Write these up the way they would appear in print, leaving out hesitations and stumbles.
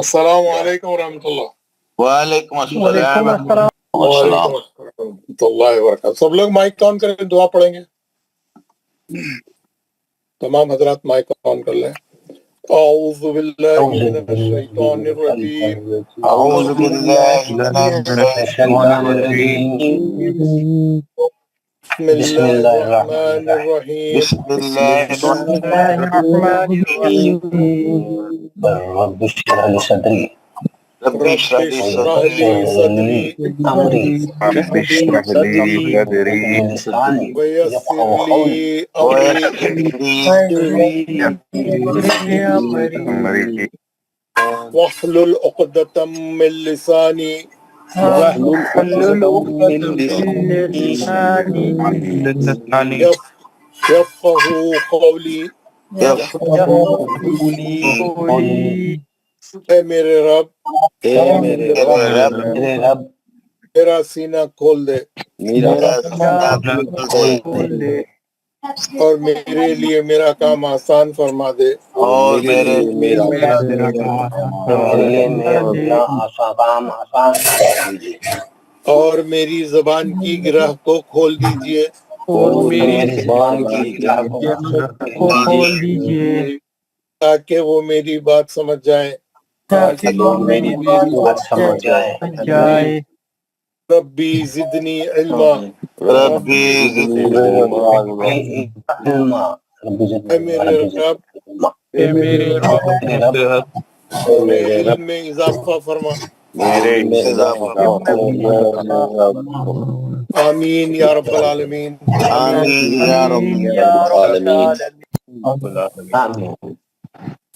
السلام علیکم ورحمۃ اللہ. وعلیکم السلام وعلیکم السلام. وعلیکم السلام ورحمۃ اللہ وبرکاتہ. سب لوگ مائک آن کریں, دعا پڑھیں گے. تمام حضرات مائک آن کر لیں. اعوذ باللہ من الشیطان الرجیم. اعوذ باللہ من الشیطان الرجیم. بسم اللہ الرحمن الرحیم. بسم اللہ الرحمن الرحیم. رب اشرح لي صدري رب اشرح لي اشرح لي صدری امري رب اشرح لي صدری لساني ویسر يفقهوا لی امری امری واحلل عقدۃ من لسانی یفقہوا قولی. اے میرے رب, میرے رب میرا سینہ کھول دے اور میرے لیے میرا کام آسان فرما دے. اور میرے میرے لیے میرا کام آسان کر دیجیے اور میری زبان کی گرہ کو کھول دیجئے اور میری زبان کی گرہ کو کھول دیجیے تاکہ وہ میری بات سمجھ جائیں. تاکہ وہ میری بات سمجھ جائے. ربی زدنی علما. ربی زدنی علما. اے میرے رب, میرے رب میرے علم میں اضافہ فرما. میرے آمین یا رب العالمین. آمین یا رب العالمین.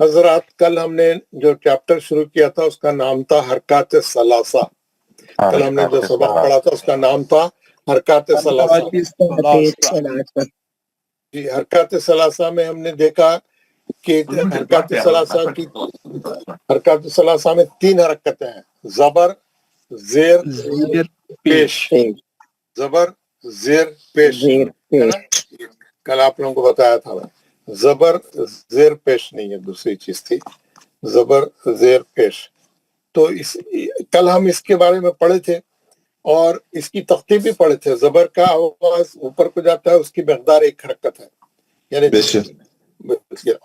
حضرات, کل ہم نے جو چیپٹر شروع کیا تھا اس کا نام تھا حرکات ثلاثہ. کل ہم نے جو سبق پڑھا تھا اس کا نام تھا حرکات ثلاثہ. جی, حرکات ثلاثہ میں ہم نے دیکھا کہ حرکات ثلاثہ میں 3 حرکتیں ہیں: زبر, زیر, پیش. زبر, زیر, پیش. کل آپ لوگوں کو بتایا تھا میں. زبر, زیر, پیش نہیں ہے, دوسری چیز تھی. زبر, زیر, پیش. تو کل ہم اس کے بارے میں پڑھے تھے اور اس کی ترتیب بھی پڑھے تھے. زبر کا آواز اوپر کو جاتا ہے, اس کی مقدار 1 حرکت ہے, یعنی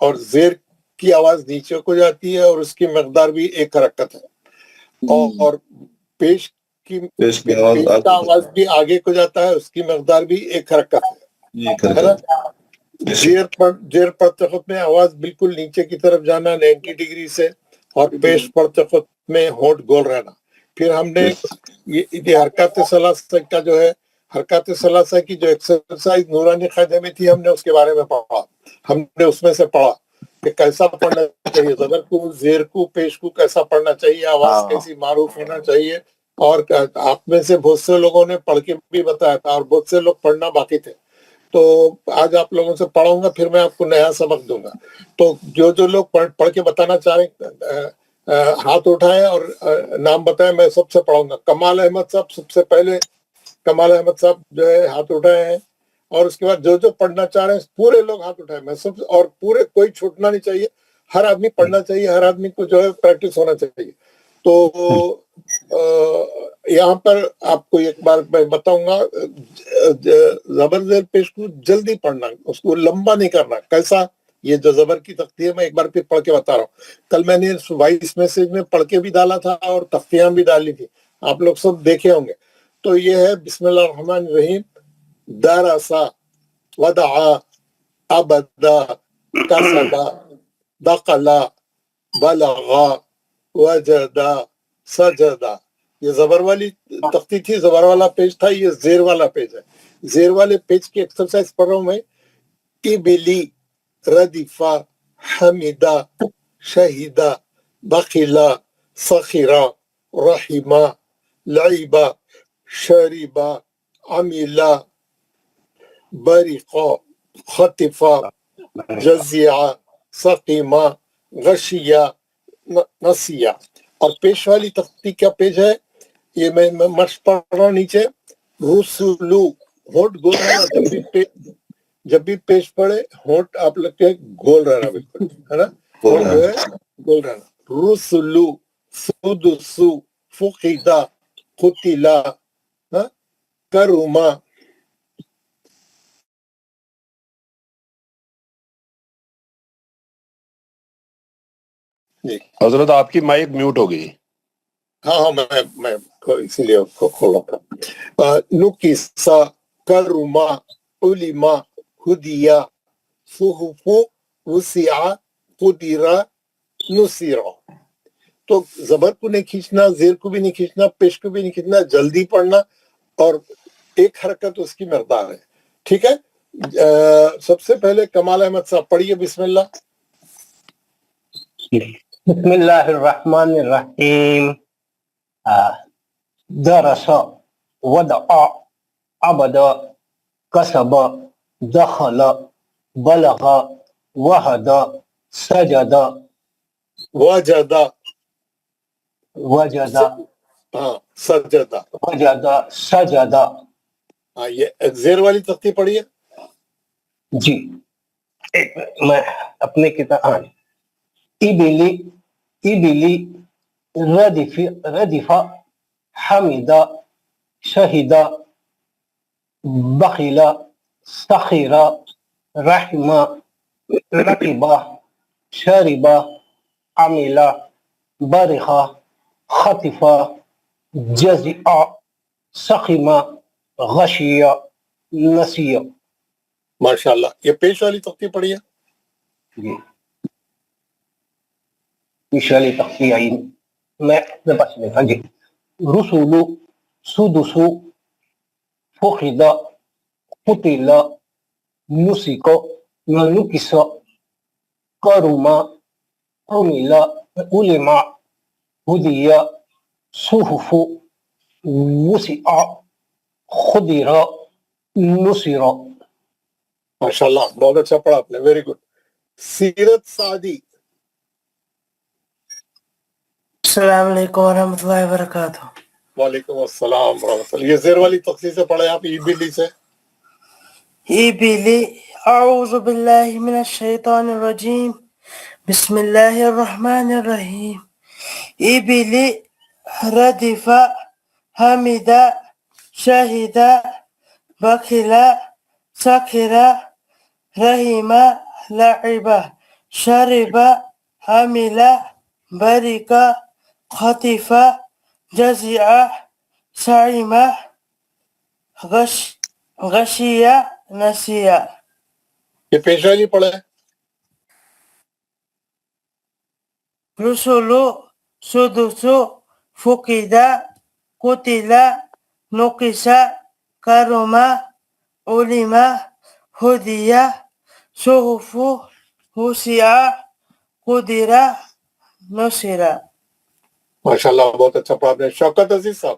اور زیر کی آواز نیچے کو جاتی ہے اور اس کی مقدار بھی 1 حرکت ہے. اور پیش کی آواز بھی آگے کو جاتا ہے, اس کی مقدار بھی 1 حرکت ہے نا. زیر پڑھتے وقت میں آواز بالکل نیچے کی طرف جانا 90 ڈگری سے, اور پیش پڑھتے وقت میں ہونٹ گول رہنا. پھر ہم نے یہ حرکات ثلاثہ کا جو ہے, حرکات ثلاثہ کی جو ایکسرسائز نورانی قاعدے میں تھی, ہم نے اس کے بارے میں پڑھا. ہم نے اس میں سے پڑھا کہ کیسا پڑھنا چاہیے, زبر کو, زیر کو, پیش کو کیسا پڑھنا چاہیے, آواز کیسی معروف ہونا چاہیے. اور آپ میں سے بہت سے لوگوں نے پڑھ کے بھی بتایا تھا اور بہت سے لوگ پڑھنا باقی تھے. تو آج آپ لوگوں سے پڑھاؤں گا, پھر میں آپ کو نیا سبق دوں گا. تو جو لوگ پڑھ کے بتانا چاہ رہے ہیں ہاتھ اٹھائیں اور نام بتائیں, میں سب سے پڑھاؤں گا. کمال احمد صاحب سب سے پہلے, کمال احمد صاحب جو ہے ہاتھ اٹھائے ہیں, اور اس کے بعد جو پڑھنا چاہ رہے ہیں پورے لوگ ہاتھ اٹھائے. میں سب, اور پورے کوئی چھوٹنا نہیں چاہیے, ہر آدمی پڑھنا چاہیے, ہر آدمی کو جو ہے پریکٹس ہونا چاہیے. تو یہاں پر آپ کو ایک بار میں بتاؤں گا, زبر زیر پیش کو جلدی پڑھنا, اس کو لمبا نہیں کرنا. کیسا, یہ جو زبر کی تختیہ ہے میں ایک بار پھر پڑھ کے بتا رہا ہوں. کل میں نے وائس میسج میں پڑھ کے بھی ڈالا تھا اور تختیاں بھی ڈالی تھی, آپ لوگ سب دیکھے ہوں گے. تو یہ ہے بسم اللہ الرحمن الرحیم. درسا, ودعا, ابدا, کسبا, دقلا, بلغا, وجدا, سجدا. یہ زبر والی تختی تھی, زبر والا پیج تھا. یہ زیر والا پیج ہے. زیر والے پیج کی ایکسرسائز پڑھ رہا ہوں میں. ابلی, ردیفا, حمیدہ, شہیدہ, بخیلا, سخیرہ, رحیمہ, لعیبہ, شریبہ, عمیلہ, بریقہ, خطفہ, جزیعہ, سقیمہ, غشیہ, نسیہ. اور پیش والی تختی کیا پیج ہے, یہ میں مشق پڑھ رہا ہوں نیچے. رسولو, ہونٹ گول رہنا, جب بھی پیش پڑے ہونٹ آپ لگ کے گول رہنا, بالکل ہے نا, ہونٹ جو ہے گول رہنا. رسولو, سدس فقد قتل کرما. جی حضرت آپ کی مائک میوٹ ہو گئی. ہاں میں اسی لیے اس کو کھولا تھا. نکسا کرما علما ہدیہ صحف وسع قدرا نصیرا. تو زبر کو نہیں کھینچنا، زیر کو بھی نہیں کھینچنا، پیش کو بھی نہیں کھینچنا، جلدی پڑھنا اور ایک حرکت اس کی مقدار ہے. ٹھیک ہے. سب سے پہلے کمال احمد صاحب پڑھیے بسم اللہ. بسم اللہ الرحمن الرحیم. درس ودع عبد کسب دخل بلغ وحد سجد وجد وجد ہاں سجدہ. وجد سجد. ہاں یہ زیر والی تختی پڑھیے. جی میں اپنے کتاب ابلی ردف حمد شہید بخیل سخیر رحم رقب شرب عمل برخ خطف جزع سخم غشی نسی. ماشاء اللہ. یہ پیش والی تختی پڑھیے. جی وشالی تختی آئی میں اپنے پاس دیکھا. جی رسول سدس فخد قتل نسک نکس کرم عمل علما ہدی صحف وسع خدر نصر. ماشاء اللہ بہت اچھا پڑھا آپ نے. Very good. سیرت سعدی. السلام علیکم ورحمۃ اللہ وبرکاتہ. وعلیکم السلام ورحمۃ اللہ. یہ زیر والی تختی سے پڑھے آپ. ایبلی سے. ایبلی اعوذ باللہ من الشیطان الرجیم بسم اللہ الرحمن الرحیم. ایبلی ردف حمد شہید بخیل سخیر رحیم لعب شرب عمل برک خطف جزع سعیم غشیہ نسیہ. یہ پیش والی پڑھے. رسول سدس فقد قتل نقص کرم علم ہدی صحف وسع قدر نصر. ماشاء اللہ بہت اچھا پڑھا آپ نے. شوکت عزیز صاحب.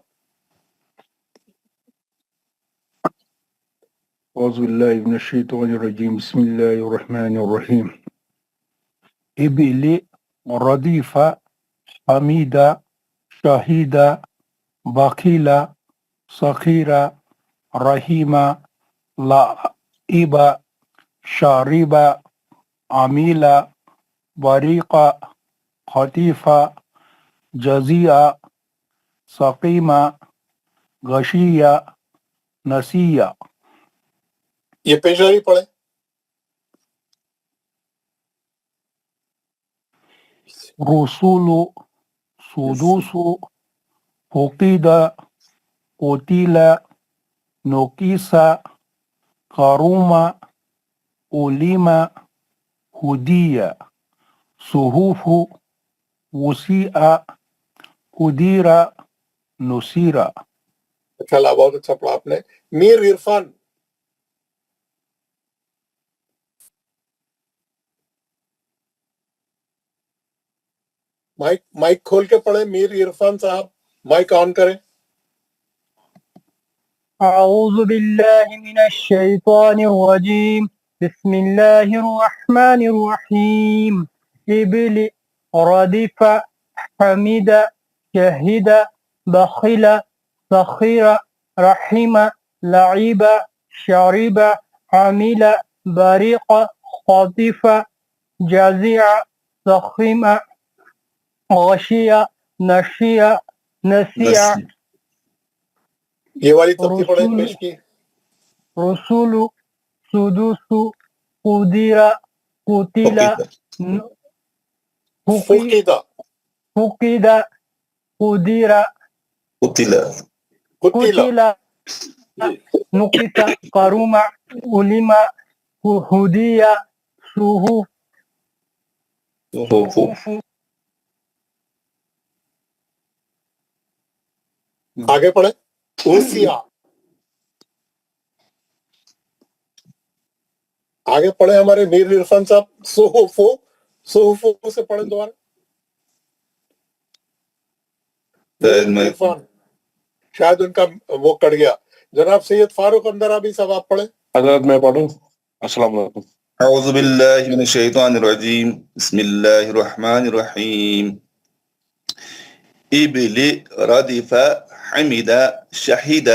اعوذ باللہ من الشیطان الرجیم بسم اللہ الرحمن الرحیم. ابلی ردیف حمید شہید بخیل سخیر رحیم لعب شارب عمیل بریق خطیف جزیع سقیم غشیہ نسیہ. یہ پیش والی پڑھے. رسول سدوس فقد قتل نقص کرم علم ہدی صحف وسع قدر نصیر. ماشاء اللہ بہت اچھا پڑھا آپ نے. میر عرفان. مائک کھول کے پڑھے. میر عرفان صاحب مائک آن کریں. اعوذ باللہ من الشیطان الرجیم بسم اللہ الرحمن الرحیم. ابل ردف حمید شہید بخیل سخیر رحیم لعب شرب عمل بریق خطف جزع سخیم غشیہ نشیا نسیا یہ والی ترتیب پڑھیں پیش کی. رسول سدوس قدیرہ قتیلا فقیدہ فقیدہ قدیرہ قتیلا نقص قروما علما ہدیہ صحف آگے پڑھیں. اوسیا آگے پڑھیں ہمارے میر عرفان صاحب. صحفو سے پڑھیں دوبارہ. عرفان شاید ان کا وہ کٹ گیا. جناب سید فاروق اندرابی صاحب آپ پڑھیں. حضرت میں پڑھوں. السلام علیکم. اعوذ باللہ من الشیطان الرجیم بسم اللہ الرحمن الرحیم ابل ردف حمد شہید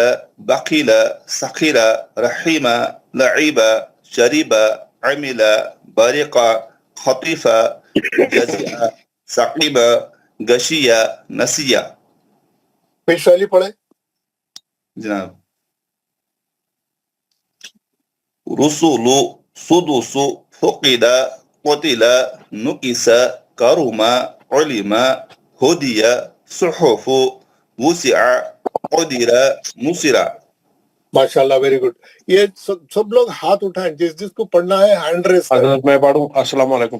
بخیل سخیر رحیم لعب شریب عمل برق خطیف جزع ثقیب غشی نسیہ. پیش والی پڑھیں. جناب رسول سدس فقد قتل نکس کرم علم ہدی صحف وسع قدر نصر. ماشاء اللہ ویری گڈ. یہ سب لوگ ہاتھ اٹھائیں جس کو پڑھنا ہے ہینڈ ریس کریں. حضرت میں پڑھوں. السلام علیکم.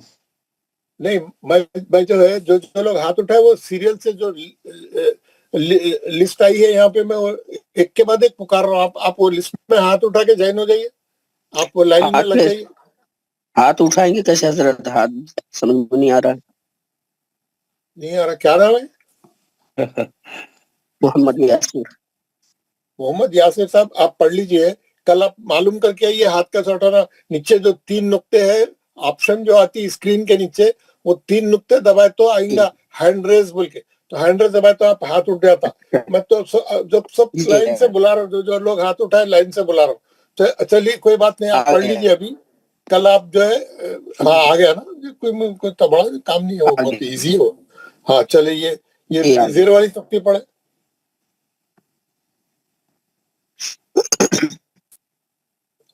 نہیں میں جو ہے جو لوگ ہاتھ اٹھائے وہ سیریل سے جو لسٹ آئی ہے یہاں پہ میں ایک کے بعد ایک پکار رہا ہوں. آپ وہ لسٹ میں ہاتھ اٹھا کے جوائن ہو جائیے. آپ وہ لائن میں لگ جائیے. ہاتھ اٹھائیں گے کیسے حضرت؟ ہاتھ سمجھ میں نہیں آ رہا. نہیں آ رہا. کیا نام ہے؟ محمد یاسر. محمد یاسر صاحب آپ پڑھ لیجئے. کل آپ معلوم کر کے آئیے ہاتھ کا اٹھانا. نیچے جو 3 نقطے ہیں آپشن جو آتی ہے اسکرین کے نیچے وہ 3 نقطے دبائے تو آئیں گا ہینڈ ریز بول کے. تو ہینڈ ریز دبائے تو آپ ہاتھ اٹھ جاتا. میں تو جب سب لائن سے بلا رہا ہوں جو لوگ ہاتھ اٹھائے لائن سے بلا رہا ہوں. چلیے کوئی بات نہیں آپ پڑھ لیجئے ابھی. کل آپ جو ہے ہاں آ گیا نا. کوئی بڑا کام نہیں ہے وہ بہت ایزی ہو. ہاں چلیے یہ زیر والی تختی پڑھے.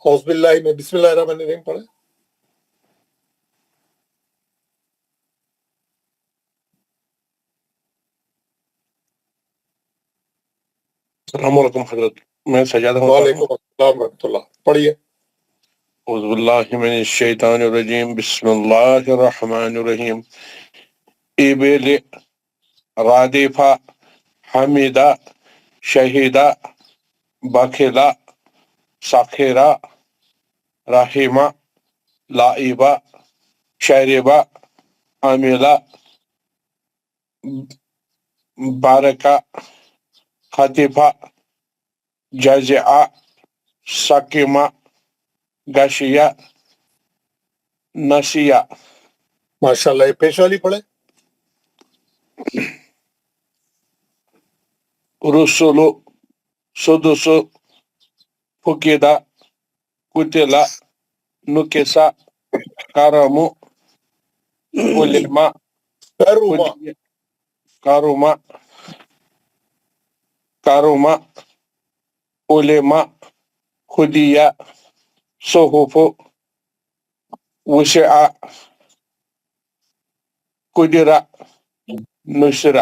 اعوذ باللہ میں بسم اللہ الرحمن الرحیم پڑھے. السلام علیکم حضرت. میں سجادہ ہوں. وعلیکم السلام ورحمۃ اللہ. پڑھیے. اعوذ باللہ من الشیطان الرجیم بسم اللہ الرحمن الرحیم ابل رادفہ حمیدہ شہیدہ بخیلہ سخیرہ رحیمہ لائبہ شریبہ عملہ بارکہ خطیفہ جزع سقیمہ غشیہ نسیہ. ماشاء اللہ. یہ پیش والی پڑھے. رسول سدس فقدہ قتل نکس کرم علما کرم علما ہدیہ صحف وسع قدر نصر.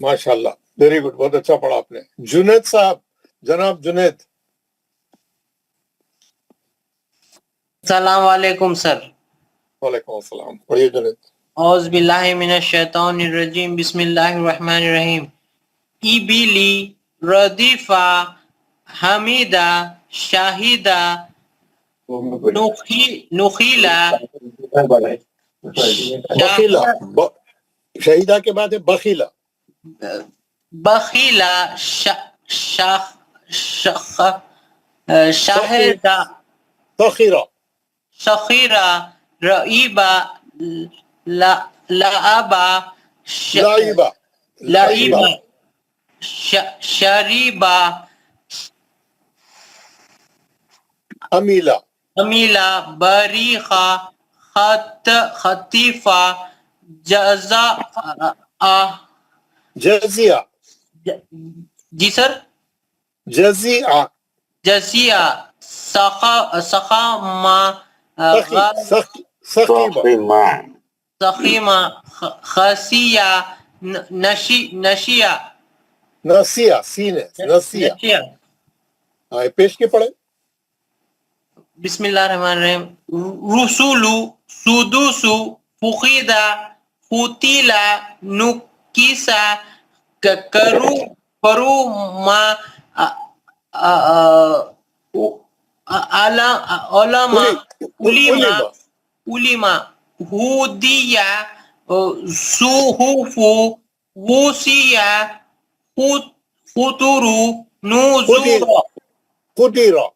ماشاء اللہ ویری گڈ. بہت اچھا پڑھا آپ نے. جنید صاحب جناب جنید. السلام علیکم سر. وعلیکم السلام. پڑھیے جنید. اعوذ باللہ من الشیطان الرجیم بسم اللہ الرحمن الرحیم ابلی ردیفہ حمیدہ شاہدہ نخیلہ بخیلہ. شہیدہ کے بعد ہے بخیلہ. بخیلہ شاہدہ سخیرہ سخیرہ رئیبہ لعبہ شریبہ عمیلہ بریقہ خطیفہ جزع جزیہ جی سر جزیہ جزیہ سخامہ سخیمہ سخیمہ خسیہ نشیہ نسیہ سینے نسیہ. پیش کے پڑھے. بسم اللہ الرحمن الرحیم. رسولو سدوسو فقیدہ قتیلا نکیسا کرو ما علما ہودیہ صحف وسیہ خطرو نزور خدیرہ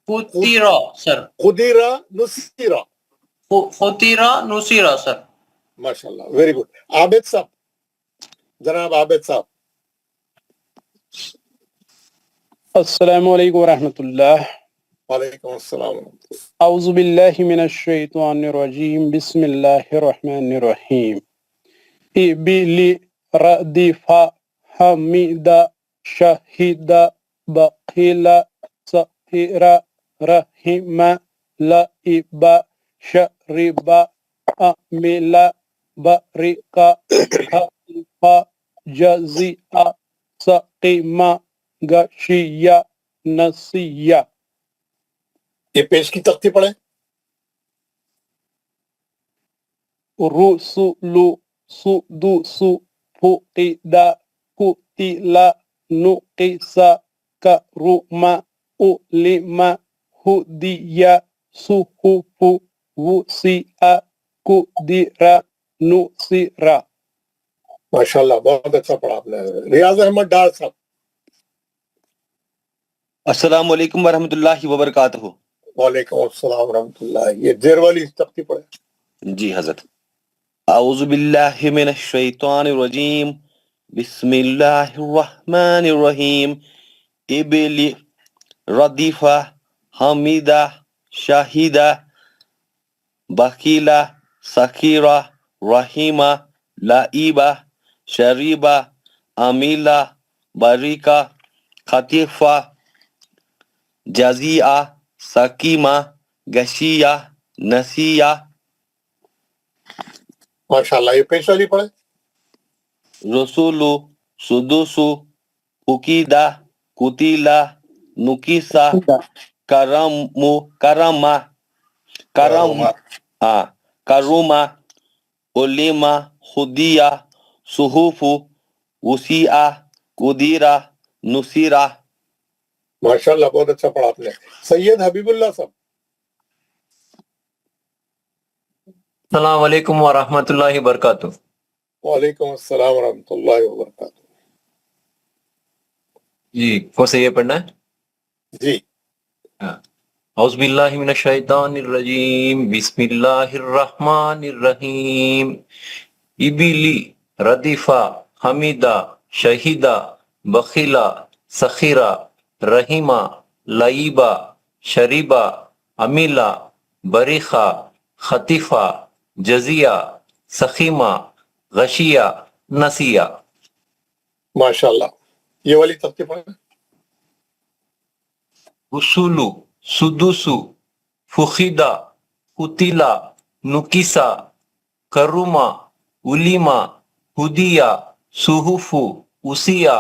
خطیرہ سر خدیرہ نصیرہ. خطیرہ نصیرہ سر. ماشاء اللہ ویری گڈ. عابد صاحب جناب عابد صاحب. السلام علیکم ورحمۃ اللہ. وعلیکم السلام. اعوذ باللہ من الشیطان الرجیم بسم اللہ الرحمن الرحیم. ابلی ردیفہ حمیدہ شہیدہ بخیلہ سخیرہ رحیمہ لعبہ شریبہ عمیلہ بریقہ خطیفہ جزیہ سقیمہ غشیہ نسیہ. یہ پیش کی تختی پڑھیں. رسولو سدوسو فقیدہ قتیلا نقیسا کرما علما ہدیہ صحف وسیع قدرا نصیرا. ماشاء اللہ بہت اچھا پڑھا آپ نے. ریاض احمد ڈار صاحب. السلام علیکم ورحمۃ اللہ وبرکاتہ. وعلیکم السلام ورحمۃ اللہ. یہ دیر والی تختی پڑھیں. جی حضرت. اعوذ باللہ من الشیطان الرجیم بسم اللہ الرحمن الرحیم. ابلی ردیفہ حمیدہ شاہدہ بخیلہ سخیرہ رحیمہ لعیبہ شریبہ عمیلہ بریقہ خطیفہ جزیہ سقیمہ غشیہ نسیہ. ماشاء اللہ. یہ پیش والی پڑھیں. رسولو سدوسو فقیدہ قتیلا نکیسا کرما علما ہدیہ صحف وسیع قدرا نصیرا. ماشاء اللہ بہت اچھا پڑھا آپ نے. سید حبیب اللہ صاحب. السلام علیکم ورحمۃ اللہ وبرکاتہ. وعلیکم السلام ورحمۃ اللہ وبرکاتہ. جی کون سے یہ پڑھنا ہے؟ جی. اعوذ باللہ من الشیطان الرجیم بسم اللہ الرحمن الرحیم. ابلی ردیفہ حمیدہ شہیدہ بخیلہ سخیرہ رحیمہ لعیبہ شریبہ عمیلہ بریقہ خطیفہ جزیہ سخیمہ غشیہ نسیہ. ماشاء اللہ. یہ والی تختی پڑھیں. رسولو سدوسو فقیدہ قتیلا نکیسا کرما علما ہدیہ صحف وسیع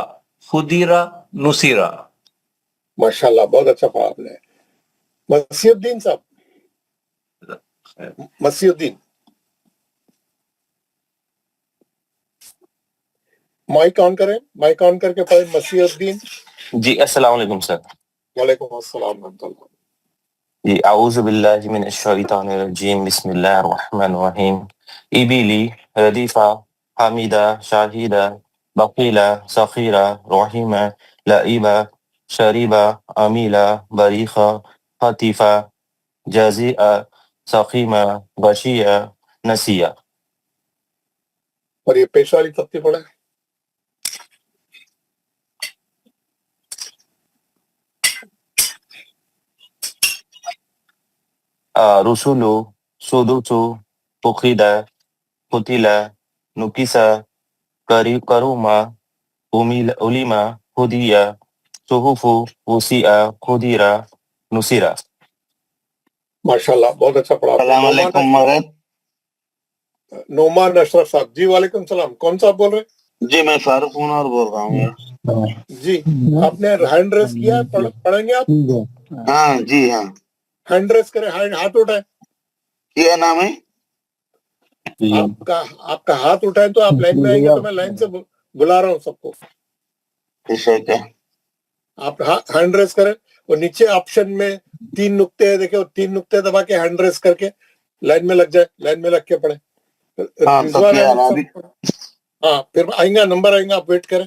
خدیرہ نصیرہ. ماشاء اللہ بہت اچھا پڑھا آپ نے. مسیح الدین صاحب. مسیح الدین. مائک آن کریں. مائک آن کر کے پڑھیں. مسیح الدین. جی السلام علیکم سر. وعلیکم السلام ورحمۃ اللہ. جی اعوذ باللہ من الشیطان الرجیم بسم اللہ الرحمن الرحیم. ابلی ردیفہ حمیدہ شاہدہ بخیلہ سخیرہ رحیمہ لعیبہ شریبہ عمیلہ بریقہ خطیفہ جزیہ سقیمہ غشیہ نسیہ. اور یہ پیش والی تختی پڑھیں. رسولو سدوسو فقیدہ قتیلہ نکیسہ کروما علیما ہدیہ صحف وسیعہ قدیرہ نصیرہ. ماشاءاللہ بہت اچھا پڑھا. السلام علیکم مرد. نعمان اشرف صاحب. جی وعلیکم السلام. کون صاحب بول رہے؟ جی میں فاروق منور بول رہا ہوں. جی آپ نے ہینڈ ریس کیا ہے؟ پڑھیں گے آپ؟ ہاں جی ہاں. ہینڈ ریس کرے, ہاتھ اٹھائیں. کیا نام ہے آپ کا ہاتھ اٹھائیں تو آپ لائن میں آئیں گے, تو میں لائن سے بلا رہا ہوں سب کو. ٹھیک ہے. آپ ہینڈ ریس کریں, وہ نیچے آپشن میں 3 نقطے ہیں, دیکھیں وہ 3 نقطے دبا کے ہینڈ ریس کر کے لائن میں لگ جائے, لائن میں لگ کے پڑھیں. رضوان احمد صاحب, ہاں پھر آئیں گا, نمبر آئیں گا, آپ ویٹ کریں.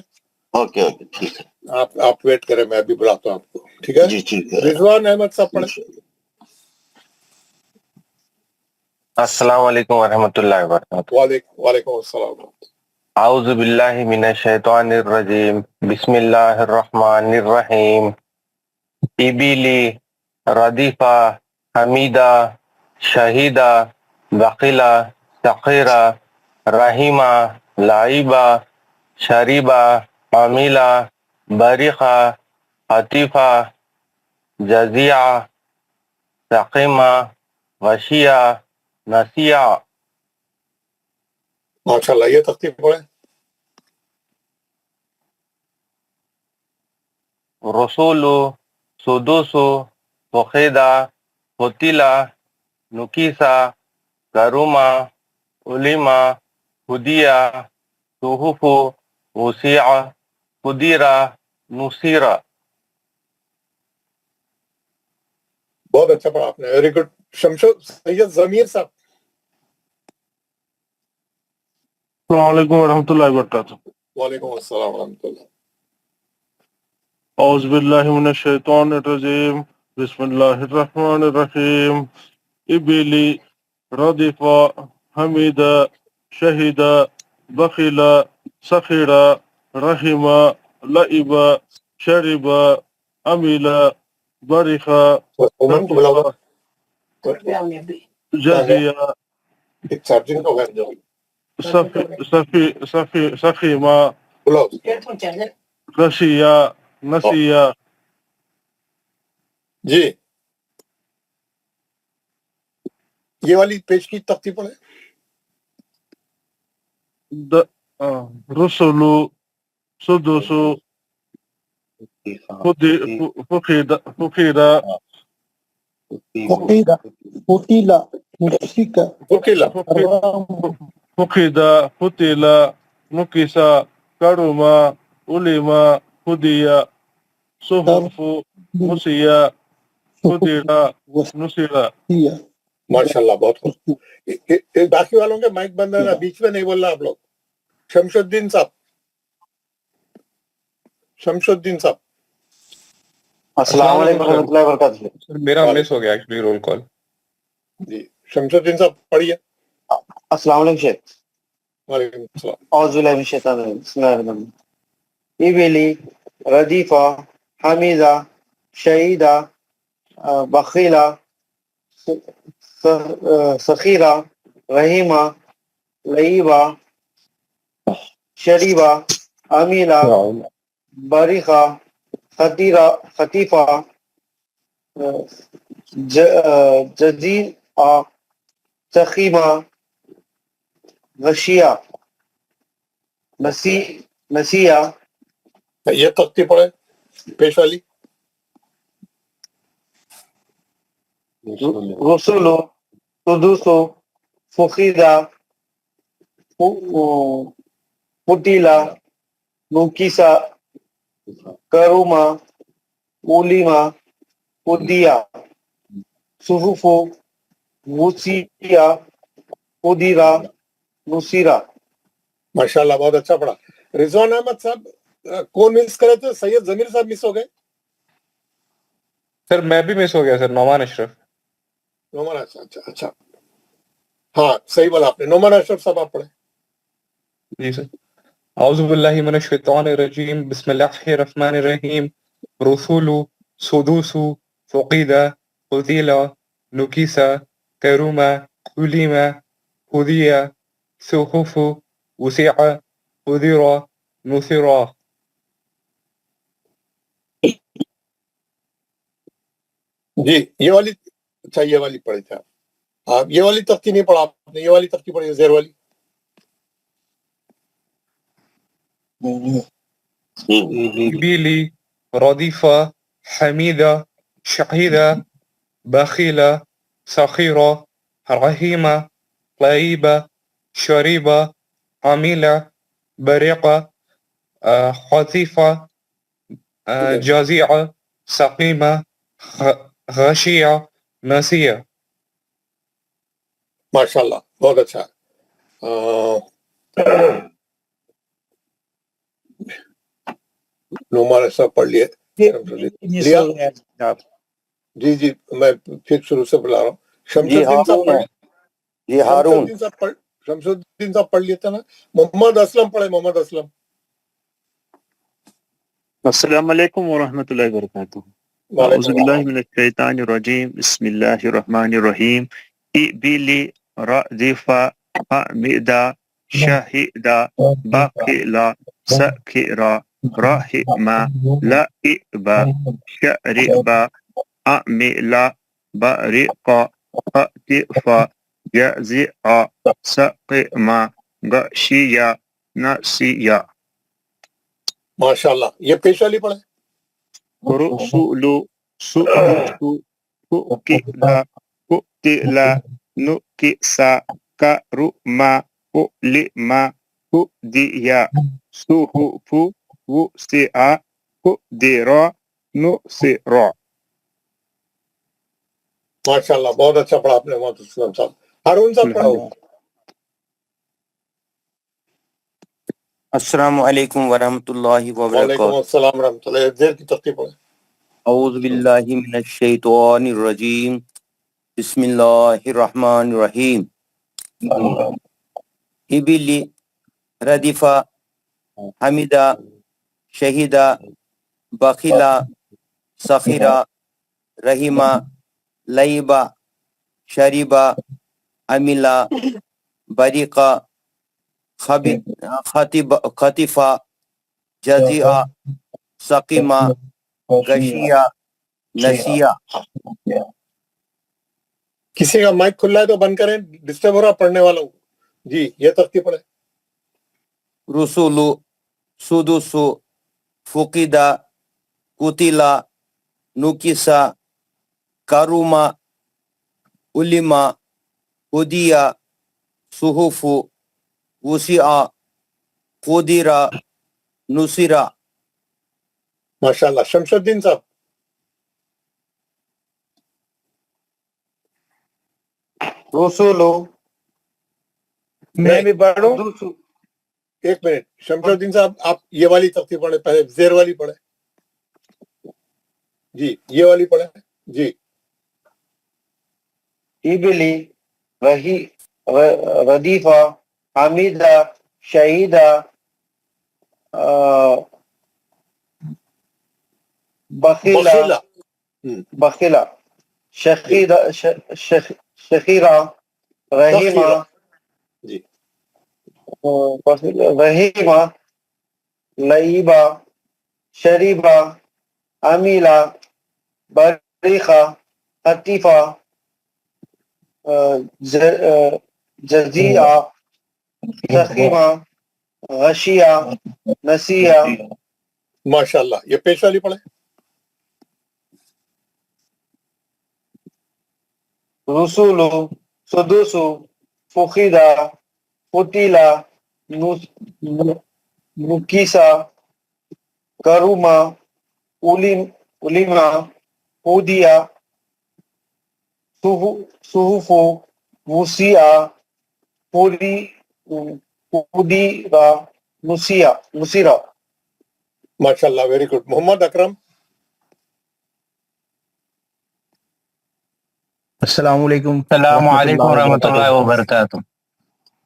اوکے اوکے ٹھیک ہے. آپ ویٹ کریں, میں ابھی بلاتا ہوں آپ کو. ٹھیک ہے جی ٹھیک ہے. رضوان احمد صاحب پڑھیں. السلام علیکم ورحمۃ اللہ وبرکاتہ. وعلیکم السلام. اعوذ باللہ من الشیطان الرجیم. بسم اللہ الرحمن الرحیم. ابلی ردیفہ حمیدہ شہیدہ بخیلہ سخیرہ رحیمہ لعیبہ شریبہ عمیلہ بریخہ حتیفہ جزیعہ سقیمہ غشیہ نسیہ. ماشاءاللہ, یہ ترتیب پڑھیں. رسول سدوس فقیدہ قتیلہ نکیسہ کروما علیما ہدیہ صحف وسیعہ قدیرہ نصیرہ. بہت اچھا پڑھا آپ نے, ویری گڈ. سید ضمیر صاحب. السلام علیکم ورحمۃ اللہ وبرکاتہ. وعلیکم السلام ورحمۃ اللہ. اعوذ باللہ من الشیطان الرجیم. بسم اللہ الرحمن الرحیم. ابلی ردیفہ حمیدہ شہیدہ بخیلہ سخیرہ رحیمہ لعیبہ شریبہ عمیلہ بریخہ جزیہ سخیمہ غشیہ نسیہ. جی یہ والی پیج کی ترتیب پڑھیں. رسول سدوس فقیدہ قتیلہ نکیسہ فقیدہ قتیلہ نکیسہ کروما علیما ہدیہ صحف وسیعہ قدیرہ نصیرہ. ماشاءاللہ بہت خوب. باقی والوں کے مائک بند ہے, بیچ میں نہیں بولنا آپ لوگ. شمس الدین صاحب. السلام علیکم ورحمۃ اللہ وبرکاتہ. میرا مس ہو گیا ایکچولی رول کال. جی شمس الدین صاحب پڑھیے. السلام علیکم شیخ. وعلیکم السلام. اعوذ باللہ من الشیطان الرجیم. بسم اللہ الرحمن الرحیم. ابلی ردیفہ حمیدہ شہیدہ بخیلہ سخیرہ رحیمہ لعیبہ شریبہ عمیلہ بریخہ خطیفہ جزیعہ سخیمہ غشیہ نسیہ. یہ ترتیب پڑھیں پیش والی. رسول سدوس فقیدہ قتیلہ نکیسہ کروما علیما ہدیہ صحف وسیعہ قدیرہ نصیرہ. ماشاءاللہ بہت اچھا پڑھا. رضوان احمد صاحب کون مس کرے تھے؟ سید ضمیر صاحب مس ہو گئے. سر میں بھی مس ہو گیا سر. نعمان اشرف. نعمان اچھا اچھا ہاں صحیح بولا آپ نے. نعمان اشرف صاحب آپ پڑھیں. جی سر. اعوذ باللہ من الشیطان الرجیم. بسم اللہ الرحمن الرحیم. رسول سدوس فقیدہ قتیلہ نکیسہ کروما علم هدي صحف وسع قدر نصر. جی یہ والی اچھا یہ والی پڑھی تھی آپ یہ والی ترتیب نہیں پڑھا آپ نے، یہ والی ترتیب پڑھی زیر والی. إبلي رديفة حميدة شهيدة بخيلة سخيرة رحيمة طيبة شريبة عميلة بريقة خطيفة جزيعة سقيمة غشية نسية. ماشاء اللہ بہت اچھا. نعمان صاحب پڑھ لیے. جی جی میں پھر شروع سے بلا رہا ہوں. شمس الدین صاحب پڑھ جی ہارون. شمس الدین صاحب پڑھ لیتے نا. محمد اسلم پڑھے. محمد اسلم. السلام علیکم ورحمۃ اللہ وبرکاتہ. اعوذ باللہ من الشیطان الرجیم. بسم اللہ الرحمن الرحیم. ابلی ردیفہ حمیدہ شہیدہ بخیلہ سخیرہ رحیمہ لعیبہ شریبہ عمیلہ بریقہ خطیفہ جزیعہ سقیمہ غشیہ نسیہ. ماشاء اللہ. یہ پیش والی پڑھے. رسول سدس فقد قتل نكس كرم علم هدي صحف وسع قدر نصر. ماشاء اللہ بہت اچھا پڑھا آپ نے محمد اسلم صاحب. ہارون صاحب پڑھو. السلام علیکم ورحمۃ اللہ وعلیکم وبرکاتہ. السلام ورحمۃ اللہ. زیر کی ترتیب پڑھے. اعوذ باللہ من الشیطان الرجیم. بسم اللہ الرحمن الرحیم. ابلی ردیفہ حمیدہ شہیدہ بخیلہ سخیرہ رحیمہ لعیبہ شریبہ عمیلہ بریقہ خطیفہ جزیعہ سقیمہ غشیہ نسیہ. کسی کا مائک کھلا ہے تو بند کریں، ڈسٹرب ہو رہا پڑھنے والوں کو. جی یہ ترتیب پڑھے. رسول سدس فقد قتل نكس كرم علم هدي صحف وسع قدر نصر. ماشاء اللہ. شمس الدین صاحب. رسول میں بھی پڑھوں. ایک منٹ. شمس الدین صاحب آپ یہ والی ترتیب پڑھے. پہلے زیر والی پڑھے. جی یہ والی پڑھے. جی. ابلی ردیفہ حمیدہ شہیدہ بخیلہ شخیرہ رحیمہ رحیمہ لعیبہ شریبہ عمیلہ بریقہ خطیفہ جزیعہ سقیمہ غشیہ نسیہ. ماشاء اللہ. یہ پیش والی پڑھے. رسول سدس فقد قتل نكس كرم علم هدي صحف وسع قدر نصر. ماشاء اللہ ویری گڈ. محمد اکرم. السلام علیکم. السلام علیکم ورحمۃ اللہ وبرکاتہ.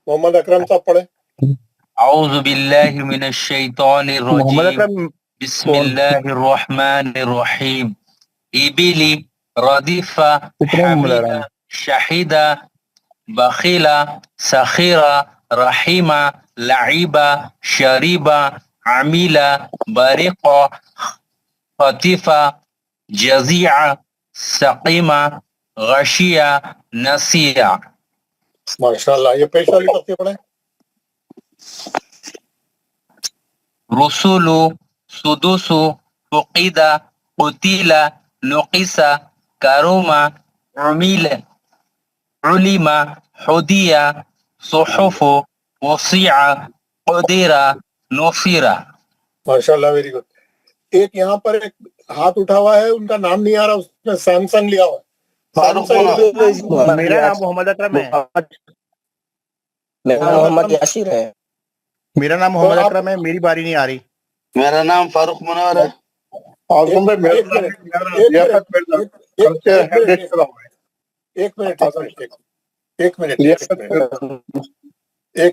محمد اکرم صاحب پڑھے. اعوذ باللہ من الشیطان الرجیم. بسم اللہ الرحمن الرحیم. ابلی ردیفہ حمیدہ شہیدہ بخیلا سخیرا رحیما لعیبا شریبا عمیلا بریقا خطیفا جزیعا سقیما غشیا نسیا. ماشاءاللہ. یہ پیش والی تختی پڑھیں. رسول سدوس فقیدہ قتیلا نقیسا کروما عمیل علما حدیہ صحف وسیعہ قدیرہ نصیرہ. ماشاءاللہ ویری گڈ. ایک یہاں پر ایک ہاتھ اٹھا ہوا ہے, ان کا نام نہیں آ رہا, اس میں سیمسنگ لیا ہوا ہے. میرا نام محمد اکرم ہے. میرا محمد یاسر ہے. میرا نام محمد اکرم ہے. میری باری نہیں آ رہی. میرا نام فاروق منور ہے. ایک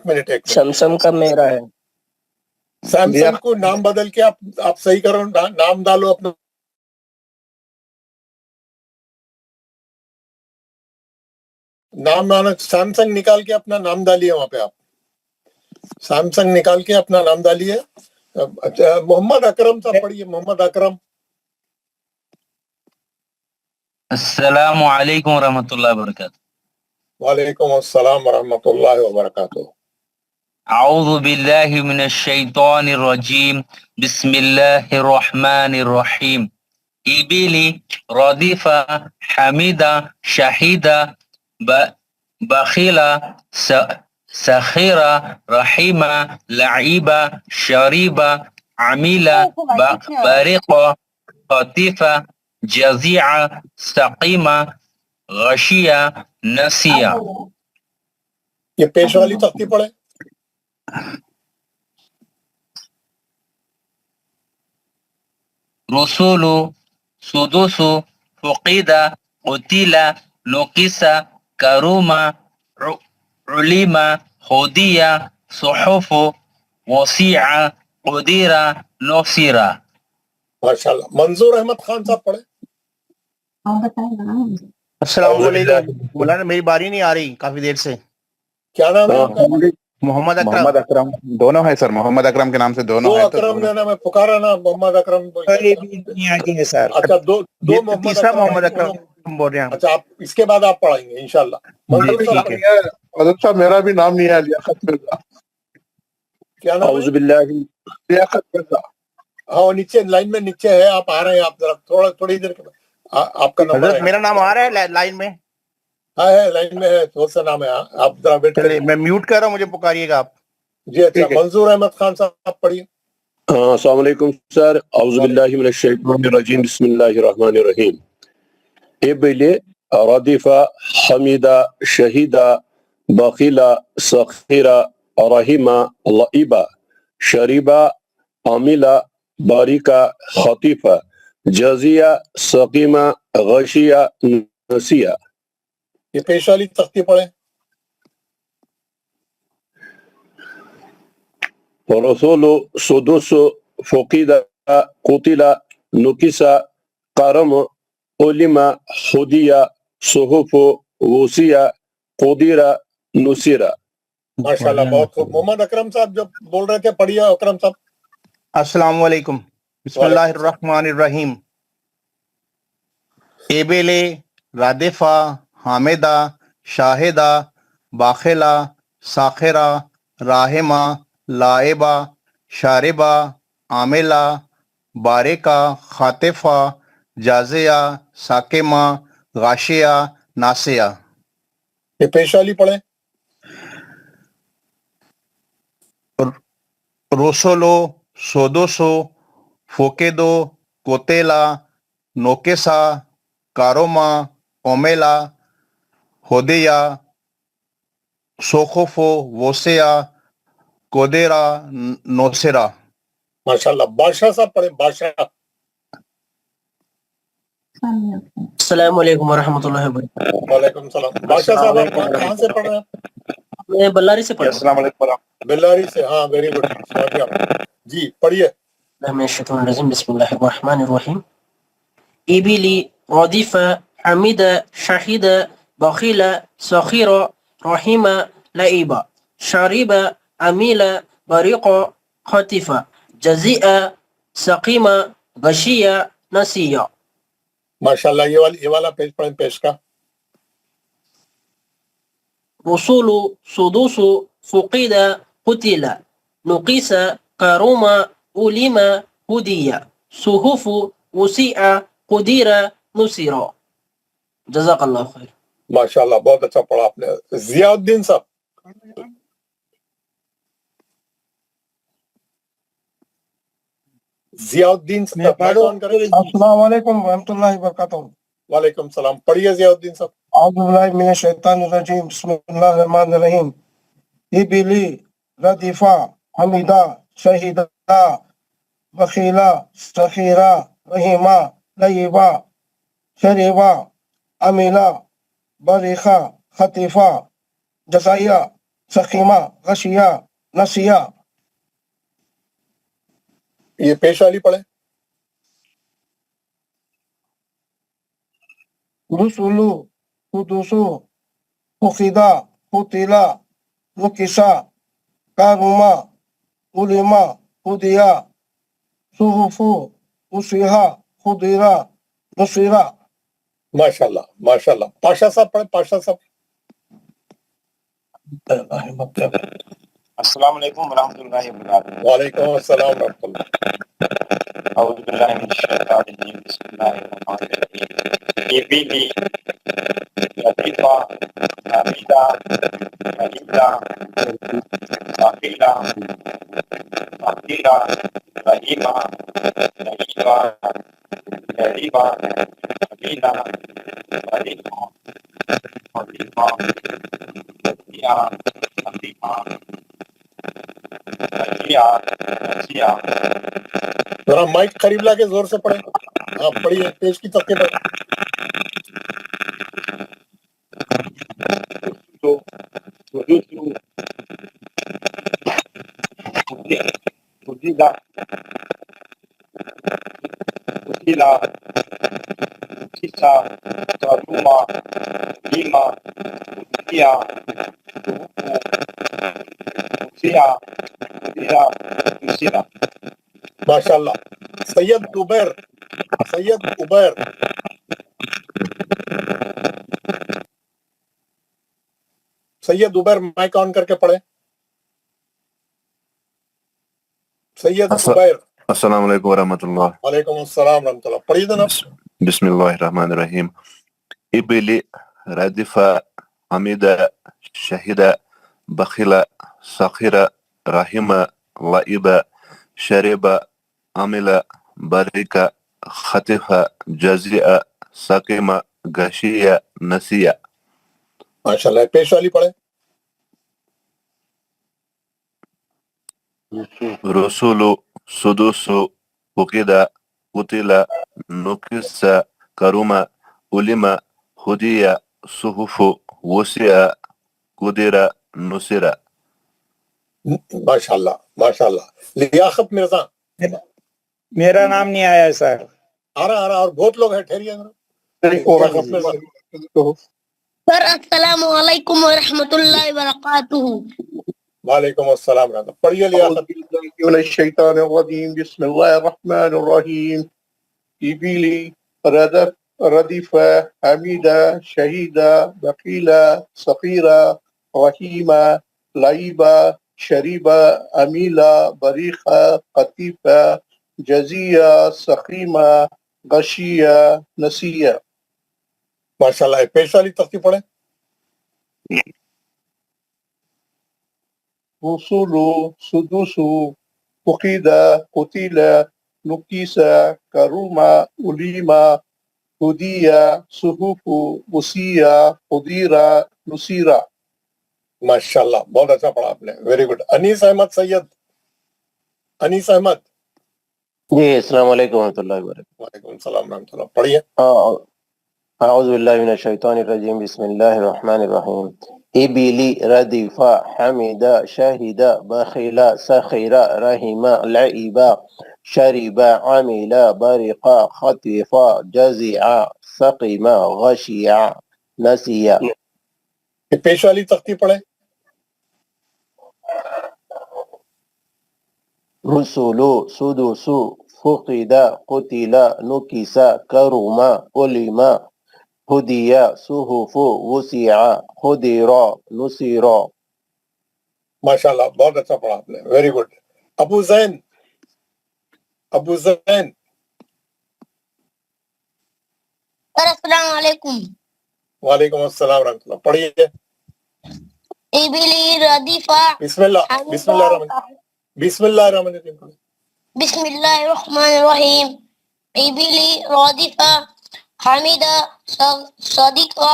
منٹ. شمشم کا میرا ہے. سیمسنگ کو نام بدل کے آپ صحیح کرو, نام ڈالو اپنا. نام سیمسنگ نکال کے اپنا نام ڈالیے وہاں پہ. آپ سیمسنگ نکال کے اپنا نام ڈالیے. محمد اکرم صاحب پڑھیے. محمد اکرم. السلام علیکم ورحمۃ اللہ وبرکاتہ. وعلیکم السلام ورحمۃ اللہ وبرکاتہ. اعوذ باللہ من الشیطان الرجیم بسم اللہ الرحمن الرحیم. ایبیلی ردیفہ حمیدہ شہیدہ بخیلہ سخیرہ رحیمہ لعیبہ شریبہ عمیلہ بریقہ خطیفہ جزیعہ سقیمہ غشیہ نسیہ. یہ پیش والی تختی پڑھیں. رسول سدوس فقیدہ قتیلا نقیسا کروما علما حدیہ صحف وسیعہ قدیرہ نصیرہ. ماشاءاللہ. منظور احمد خان صاحب پڑھیں. السلام علیکم. مولانا میری باری نہیں آ رہی کافی دیر سے. کیا نام ہے؟ محمد محمد اکرم. دونوں ہے سر, محمد اکرم کے نام سے دونوں ہے. اکرم نے میں پکارا نا, محمد اکرم. اچھا دو تیسرا محمد اکرم بول رہے ہیں. اچھا آپ اس کے بعد آپ پڑھائیں گے انشاءاللہ. حضرت صاحب میرا بھی نام نہیں ہے. لیاقت مرزا. کیا نام ہے؟ لیاقت مرزا. ہاں نیچے لائن میں نیچے ہے. آپ آ رہے ہیں. آپ ذرا تھوڑی دیر کے بعد آپ کا نمبر ہے. میرا نام آ رہا ہے لائن میں. ہاں ہے لائن میں ہے. بہت سا نام ہے. آپ ذرا ویٹ کریں. میں میوٹ کر رہا ہوں, مجھے پکاریے گا آپ. جی اچھا. منظور احمد خان صاحب پڑھیے. السلام علیکم سر. اعوذ باللہ من الشیطان الرجیم بسم اللہ الرحمن الرحیم. ایبلی ردیفہ حمیدہ شہیدہ بخیلہ سخیرہ رحیمہ لعیبہ شریبہ عمیلہ باریکہ خطیفہ جزیہ سقیمہ غشیہ نسیہ. یہ پیش والی تختی پڑھیں. رسول سدوس فقیدہ قتیلا نقیسا قرم علما حدیہ صحف وسیعہ قدیرہ نصیرہ. ماشاءاللہ بہت خوب. محمد اکرم صاحب جو بول رہے تھے پڑھیے. اکرم صاحب. السلام علیکم. بسم اللہ الرحمن الرحیم. ایبیلے رادفہ حامدہ شاہدہ باخلہ ساخرہ راہمہ لائبہ شاربہ عاملہ بارکہ خاطفہ جازیہ ساکمہ غاشیہ ناسیہ. یہ پیش والی پڑھیں. رسولو سودوسو فوکیدو کوتیلا نوکیسا کاروما اومیلا ہودیا سوخوفو ووسیا کودیرا نوسرا. ماشاءاللہ. بادشاہ صاحب پڑھیں. بادشاہ. السلام علیکم ورحمۃ اللہ وبرکاتہ. وعلیکم السلام. بادشاہ صاحب آپ کہاں سے پڑھ رہے ہیں؟ میں بلاری سے پڑھ رہا ہوں. السلام علیکم. بلاری سے. ہاں ویری گڈ. جی پڑھیے. من الشیطان الرجیم بسم اللہ الرحمن الرحیم. ایبیلی ردیفہ حمیدہ شہیدہ بخیلہ سخیرہ رحم لعب شرب عمل برق خطف جزیع سقیم غشی نسی. ماشاءاللہ. یہ والا پیج پڑھیں پیش کا. رسول سدوس فقد قتل نقص كرم علم هدي صحف وسع قدر نصر. جزاک اللہ خیر. ماشاءاللہ بہت اچھا پڑھا آپ نے. ضیاء الدین صاحب. ضیاء الدین صاحب السلام علیکم ورحمۃ اللہ وبرکاتہ. وعلیکم السلام. پڑھیے ضیاء الدین صاحب. اعوذ باللہ من الشیطان الرجیم بسم اللہ الرحمن الرحیم. ابلی ردیفہ حمیدہ شہیدہ بخیلہ سخیرہ رحیمہ لیبہ شریبہ امیلہ بریخہ خطیفہ جزائیہ سخیمہ غشیہ نسیہ. یہ پیش والی پڑھیں. رسولو قدوسو فقیدہ قتیلہ نکسہ کارما علما خدیہ صحفو اسیحہ خدیرہ نصیرہ. ماشاءاللہ ماشاءاللہ. پاشا صاحب پڑھیں. پاشا صاحب. السلام علیکم ورحمۃ اللہ وبرکاتہ. وعلیکم السلام ورحمۃ اللہ. اعوذ باللہ من الشیطان الرجیم بسم اللہ الرحمن الرحیم. ابلی لطیفہ حمیدہ شہیدہ بخیلہ فقیرہ رحیمہ لیبہ شریبہ امیلہ بریخہ خطیفہ جزیع سقیمہ غشیہ نسیہ. ذرا مائک قریب لا کے زور سے پڑھیں. ہاں پڑھیے پیش کی ترتیب. ماشاء اللہ. سید عبیر. سید عبیر. سید عبیر مائک آن کر کے پڑھیں. سید عبیر. السلام علیکم ورحمۃ اللہ. وعلیکم السلام ورحمۃ اللہ. پڑھیے جناب. بسم اللہ الرحمن الرحیم. ابلی ردیفہ حمیدہ شہیدہ بخیلہ سخیرہ رحیمہ لیبہ شریبہ امیلہ بریخہ خطیفہ جزیع سقیمہ غشیہ نسیہ. ماشاءاللہ. پیش والی پڑھیں. رسول سدوس فقیدہ قتیلہ نکسہ کرما علما ہدیہ صحف وسع قدر نصرہ. ماشاءاللہ ماشاءاللہ. لیاقت مرزا. میرا نام نہیں آیا ہے سر. آ رہا اور بہت لوگ ہیں. ٹھہریے سر. السلام علیکم ورحمۃ اللہ وبرکاتہ. وعلیکم السلام ورحمۃ اللہ. پڑھیے لیاقت. من الشیطان الرجیم بسم اللہ الرحمن الرحیم. ابلی ردیفہ حمیدہ شہیدہ بخیلہ سخیرہ رحیمہ لیبہ شریبہ امیلہ بریخہ خطیفہ جزیہ سقیمہ غشیہ نسیہ. ماشاءاللہ. پیش والی ترتیب پڑھیں. رسول سدوس فقیدہ قتیلہ نکیسہ کرما علما ہدیہ صحف وسیع قدیرہ نصیرہ. ماشاءاللہ بہت اچھا پڑھا آپ نے. Very good. انیس احمد سید. انیس احمد. جی السلام علیکم ورحمۃ اللہ وبرکاتہ. وعلیکم السلام ورحمۃ اللہ. پڑھیے. اعوذ باللہ من الشیطان الرجیم بسم اللہ الرحمن الرحیم. ابلی ردیفہ حمیدہ شہیدہ بخیلہ سخیرہ رحیمہ لیبہ شریبہ عمیلہ بریخہ خطیفہ جزیع سقیمہ غشیہ نسیہ. ماشاءاللہ. پیش والی پڑھیں. رسول سدوس فقیدہ قتیلہ نکیسہ کرما علما ہدیہ صحف وسیع قدر نصرہ. ماشاءاللہ. ماشاءاللہ. ضیاء الدین صاحب. ابلی ردیفہ حمیدہ شہیدہ بخیلہ سخیرہ رحیمہ لیبہ شریبہ عمیلہ بریخہ خطیفہ جزیع سقیمہ غشیہ نسیہ. یہ پیش والی تختی پڑھے. رسولو سدوسو فقد قتل نکس کرم علم ہدی صحف وسع خدر نصیر. ماشاء اللہ بہت اچھا پڑھا آپ نے, ویری گڈ. ابو زین السلام علیکم. وعلیکم السلام ورحمۃ اللہ. پڑھیے. ابلی ردیفہ بسم اللہ الرحمن الرحیم. بسم اللہ الرحمن الرحیم. ابلی ردیفہ حمیدہ صدیقہ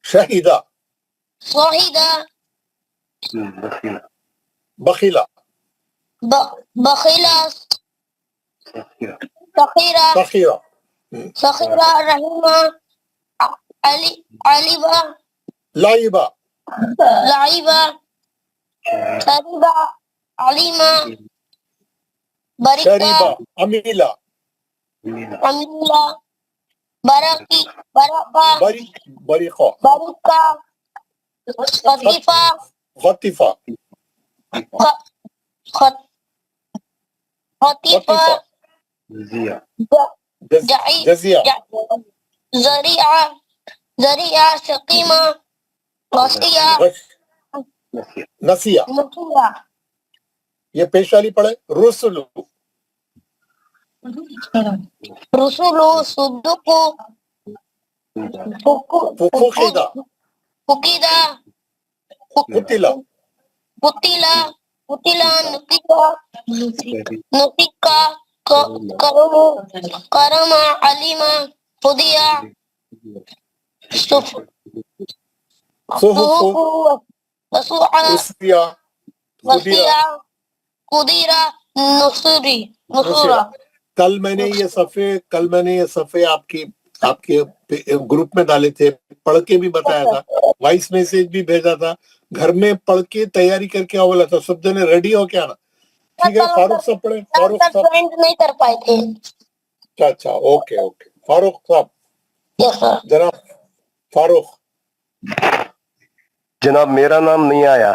شہیدہ صحیدہ بخیلہ بخیلہ سخیرہ سخیرہ رحیمہ علیبہ لائبہ شریبہ علیمہ شریبہ امیلہ امیلہ برقہ بریقہ غطیفہ غطیفہ جزیہ ذریعہ شقیمہ وسیعہ نسیہ. یہ پیش والی پڑھے. رسولو صدوقو فقیدہ قتلہ نسکہ کرم علیم ہدیہ صحف وسیع وسیع قدیرہ نصورہ. کل میں نے یہ صفحے آپ کے گروپ میں ڈالے تھے, پڑھ کے بھی بتایا تھا, وائس میسج بھی بھیجا تھا. گھر میں پڑھ کے تیاری کر کے بولا تھا, سب جنے ریڈی ہو کے آنا. ٹھیک ہے, فاروق صاحب پڑھیں. فاروق صاحب نہیں کر پائے تھے. اچھا اوکے. فاروق صاحب. جناب فاروق. جناب میرا نام نہیں آیا.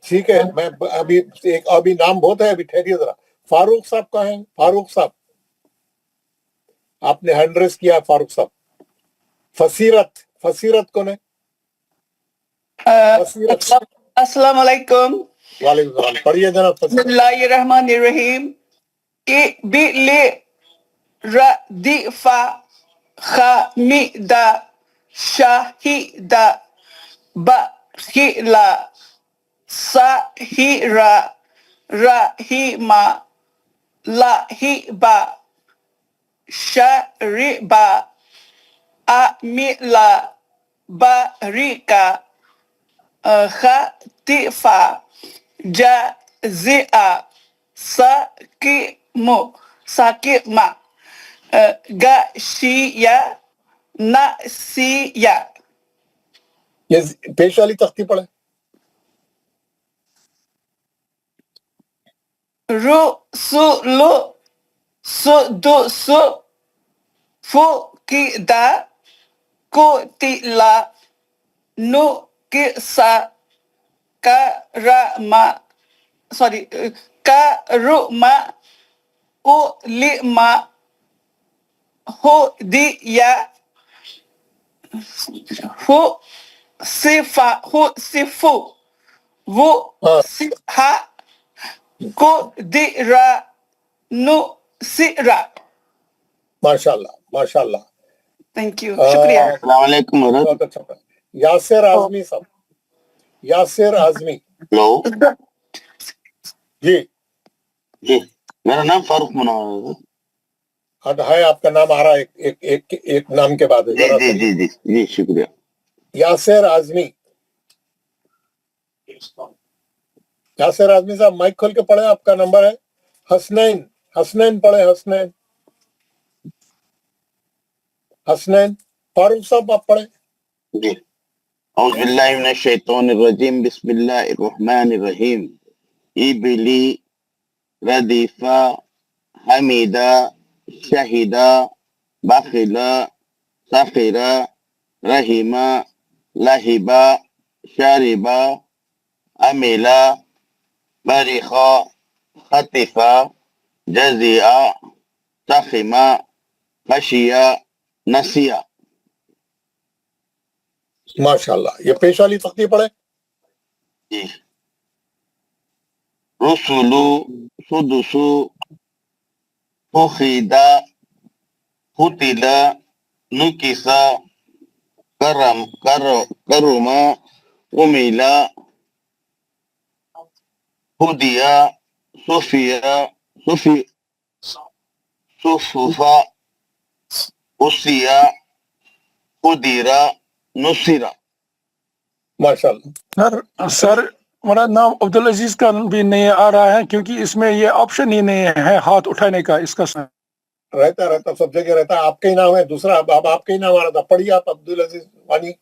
ٹھیک ہے, میں ابھی نام بہت ہے, ابھی ٹھہریے ذرا. فاروق صاحب کہاں ہیں؟ فاروق صاحب آپ نے ہینڈ ریس کیا. فاروق صاحب. فصیرت کون ہے؟ السلام علیکم. وعلیکم السلام. پڑھیے جناب. بسم اللہ الرحمن الرحیم. ابل ردیفہ حمیدہ شہیدہ بخیلہ سخیرہ رحیمہ لائبہ شریبہ امیلہ بریقہ غطیفہ جزیہ سقیمہ غشیہ نسیہ. یہ پیش والی تختی پڑھے. رسول سدس فقد قتل نکس کرم علم ہدی صف وسع قدر نصیر. ماشاء اللہ ماشاء اللہ. تھینک یو, شکریہ. السلام علیکم. بہت اچھا. یاسر اعظمی صاحب. یاسر اعظمی. ہلو جی میرا نام فاروق منور ہے. ہے آپ کا نام آ رہا ہے ایک نام کے بعد. جی شکریہ. یاسر اعظمی. یاسر اعظمی صاحب مائک کھول کے پڑھیں, آپ کا نمبر ہے. حسنین پڑھیں. حسنین. فاروق صاحب آپ پڑھیں. جی اعوذ باللہ من الشیطان الرجیم. بسم اللہ الرحمن الرحیم. ابلی ردیفہ حمیدہ شہیدہ بخیلہ سخیرہ رحیما لہبا شاربا عملا برخا خطفا جزیا سخما خشیا نسیا. ماشاء اللہ. یہ پیش والی تختی پڑھے. جی. رسولو سدسو فخیدہ قتلا نکسا کرما امیلا ہدیا صفیا صفا اسیا قدیرہ نصیرہ. ماشاء اللہ. سر میرا نام عبدالعزیز کا بھی نہیں آ رہا ہے کیونکہ اس میں یہ آپشن ہی نہیں ہے ہاتھ اٹھانے کا. اس کا رہتا سب جگہ رہتا. آپ کا ہی نام ہے دوسرا. اب آپ کا ہی نام آ رہا تھا. پڑھیے آپ عبدالعزیز وانی.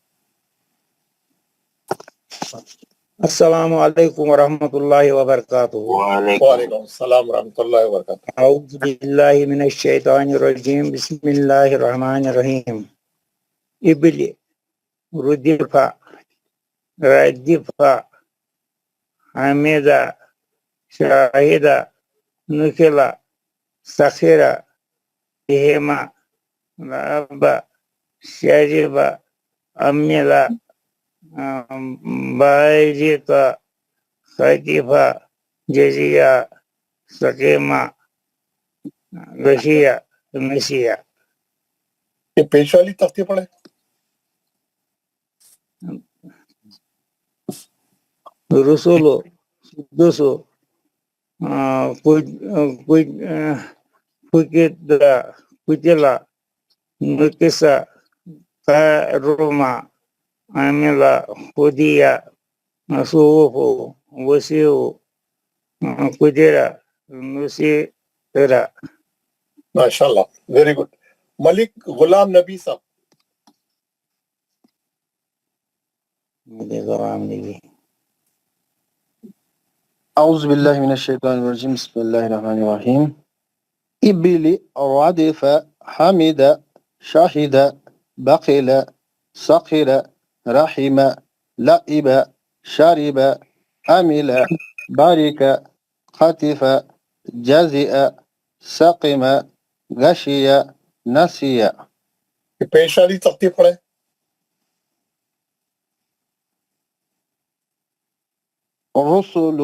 السلام علیکم ورحمۃ اللہ وبرکاتہ. وعلیکم السلام ورحمۃ اللہ وبرکاتہ. اعوذ باللہ من الشیطان الرجیم بسم اللہ الرحمن الرحیم. ابل ردفا ردفا حمیدہ شاہدہ نکلا سخیرہ بہما لعبہ شربہ عملا بارقہ خطفہ جزیہ سقیمہ غشیہ نسیہ. یہ پیش والی تختی پڑھے. رسولو سدسو قتلا نکسا کارما عملا خدیا صوف وسیع قدرہ نصیرہ. ماشاء اللہ. Very good. ملک غلام نبی صاحب. اعوذ باللہ من الشیطان الرجیم بسم اللہ الرحمن الرحیم. ابلی رادف حمد شاہد بخل سخر رحم لعب شارب عمل بارک خطف جزئ سقم غشی نسی. یہ پیش والی تختی پڑھے. رسول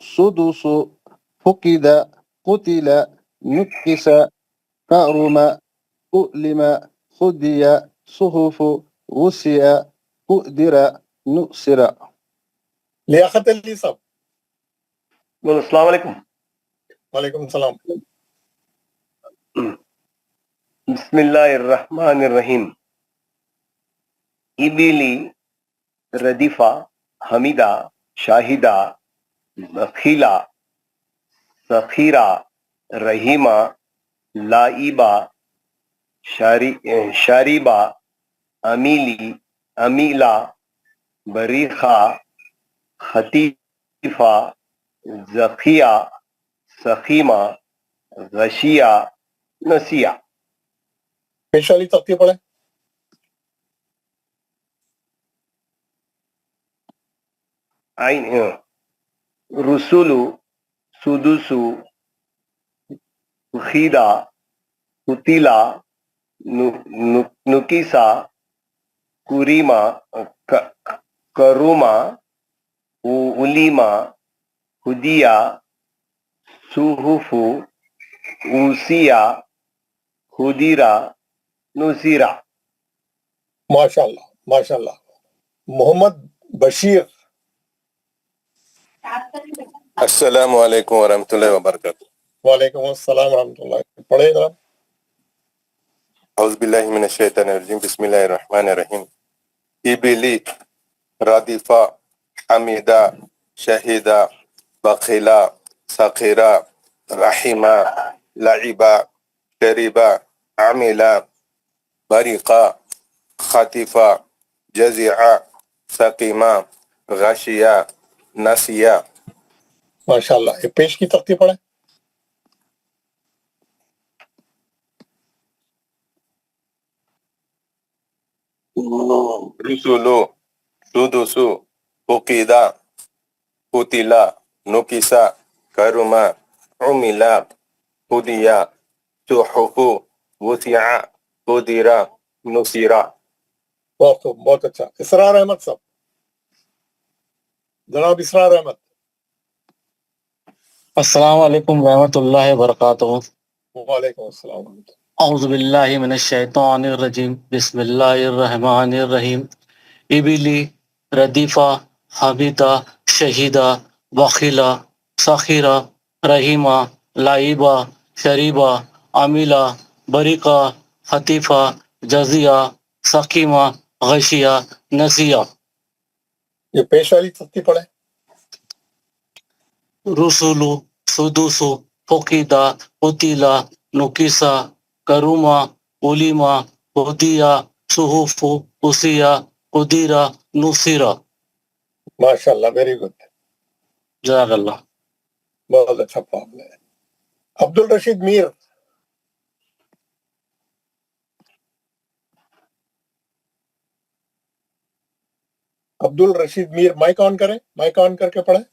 سدس فقد قتل نكس كرم أؤلم خدي صحف وسع قدر نؤسر. لیاقت علی صاحب. السلام علیکم. وعلیکم السلام. بسم اللہ الرحمن الرحیم. ابلی ردیفہ حمیدہ شاہدہ بخیلہ سخیرہ رحیمہ لائبہ شاریبہ امیلا بریخہ خطیفہ ذخیہ سخیمہ غشیہ نسیہ. پیش والی تختی پڑھے. رسولو سدسو خیدہ قتیلا نکیسا کریما کروما علیما ہدیہ صحف اوسیہ خدیرہ نصیرہ. ماشاء اللہ ماشاء اللہ. محمد بشیر. السلام علیکم ورحمۃ اللہ وبرکاتہ. وعلیکم السلام ورحمۃ اللہ. پڑھے جناب. اعوذ باللہ من الشیطان الرجیم بسم اللہ الرحمن الرحیم. ابلی رادفہ حمیدہ شہیدہ بخیلہ سخیرہ رحیمہ لعبہ شریبہ عملہ بریقہ خطفہ جزیہ سقیمہ غشیہ نسیہ. ماشاء اللہ. یہ پیش کی تختی پڑھے. رسولو سدسو فقدا قتلا نكسا كرما عملا هديا صحف وسع قدرا نصيرا. بہت خوب، بہت اچھا. اسرار احمد صاحب، جناب اسرار احمد. السلام علیکم ورحمۃ اللہ وبرکاتہ. وعلیکم السلام. اعوذ باللہ من الشیطان الرجیم. بسم اللہ الرحمن الرحیم. ابلی ردیفہ حمیدہ شہیدہ بخیلہ سخیرہ رحیمہ لعیبہ شریبہ عمیلہ بریقہ خطیفہ جزیہ سقیمہ غشیہ نسیہ. یہ پیش والی ترتیب پڑھیں. رسولو سدوسو فقیدہ قتیلہ نکیسہ کرومہ علیمہ ہدیہ صحف وسیہ قدیرہ نصیرہ. ماشاء اللہ، ویری گڈ، جزاک اللہ. بہت اچھا پڑھا آپ نے. عبد الرشید میر. عبد الرشید میر، مائک آن کریں، مائک آن کر کے پڑھیں.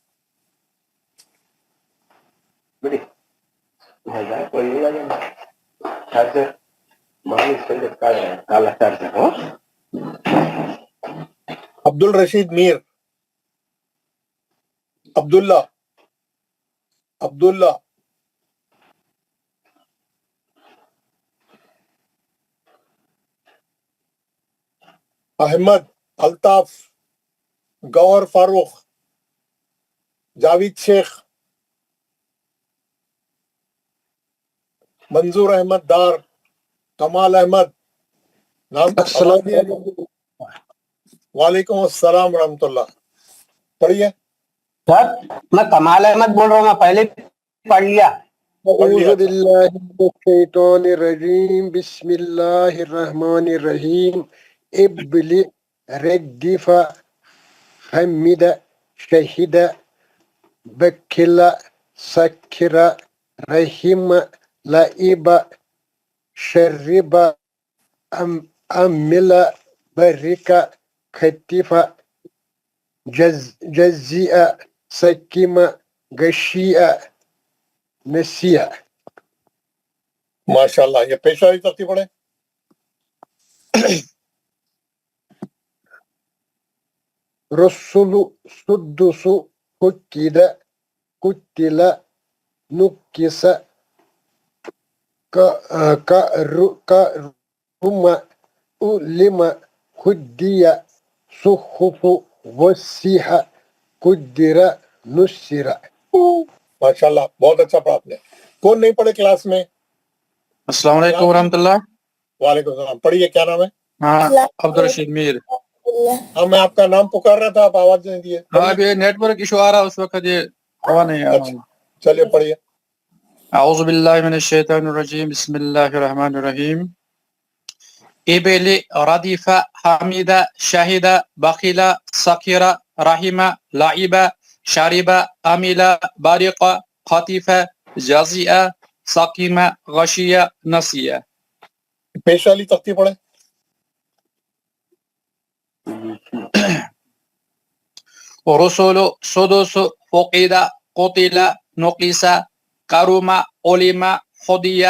عبد الرشید میر. عبداللہ. عبداللہ. احمد. الطاف. گوہر فاروق. جاوید شیخ. منظور احمد دار. کمال احمد. وعلیکم السلام ورحمۃ اللہ. پڑھیے. سر میں کمال احمد بول رہا ہوں، میں پہلے پڑھ لیا. اعوذ باللہ من الشیطان الرجیم. بسم اللہ الرحمن الرحیم. ابلی ردف حمد شہید بکل سکر رحیم لعب شرب عمل برک خطیف جزیع سکیم غشیع نسیع. ماشاء اللہ. یہ پیش والی ترتیب پڑھیں. رسول سدس فقد قتل نکس کرم علم ہدی صحف وسیح قدر نصر. ماشاء اللہ، بہت اچھا پڑھا آپ نے. کون نہیں پڑھے کلاس میں؟ السلام علیکم ورحمۃ اللہ. وعلیکم السلام. پڑھیے، کیا نام ہے؟ ہاں، عبد الرشید میر. ہاں، میں آپ کا نام پکار رہا تھا، آپ آواز نہیں دیے. ہاں، اب یہ نیٹ ورک ایشو آ رہا اس وقت، یہ ہوا نہیں آ رہا. چلیے پڑھیے. اعوذ باللہ من الشیطان الرجیم. بسم اللہ الرحمن الرحیم. ابل ردیف حمید شہید بخیل سخیر رحیم لعب شرب عمل برق خطیف جزیع سقیم غشیع نسیع. پیش والی ترتیب پڑھیں. رسول سدس فقد قتل نقص کرم علم ہدی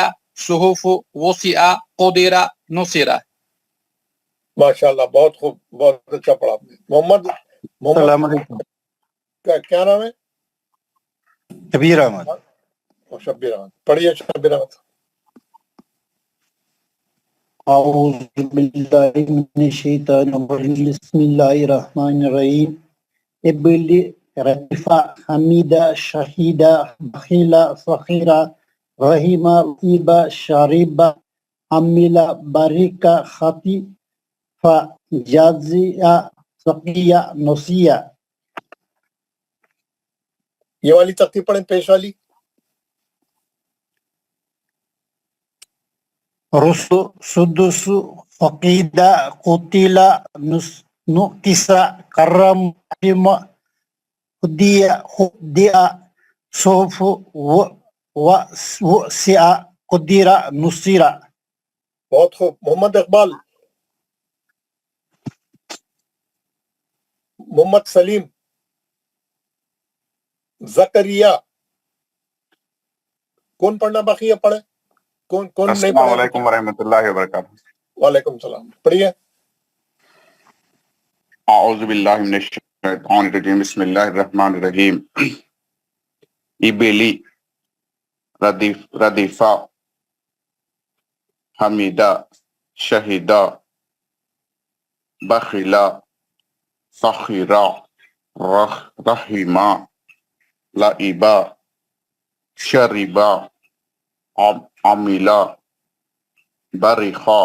صحف وسیع قدر نصر. ماشاء اللہ، بہت خوب، بہت اچھا پڑھا آپ نے. محمد. السلام علیکم. کیا نام ہے؟ شبیر احمد. شبیر احمد. پڑھیے شبیر احمد. اعوذ باللہ من الشیطان الرجیم. بسم اللہ الرحمن الرحیم. ابلی ردیفہ حمیدہ شہیدہ بخیلہ فخیرہ رحیمہ لعب شریب عمل برک خطیف جزیع سقیہ نسیہ. یہ والی ترتیب پڑھیں، پیش والی. رسول سدس فقید قتل نکس کرم ہدیہ صحف وسیع قدر نصر. بہت خوب. محمد اقبال. محمد سلیم, زکریا. کون پڑھنا باقی ہے پڑھے؟ کون نہیں پڑھا؟ السلام علیکم ورحمۃ اللہ وبرکاتہ. وعلیکم السلام. پڑھیے. اعوذ باللہ من الشیطان الرجیم بسم اللہ الرحمن الرحیم. ابلی ردیفہ حمیدہ شہیدہ بخیلہ سخیرہ رحیمہ لعبہ شریبہ عمیلہ بریخہ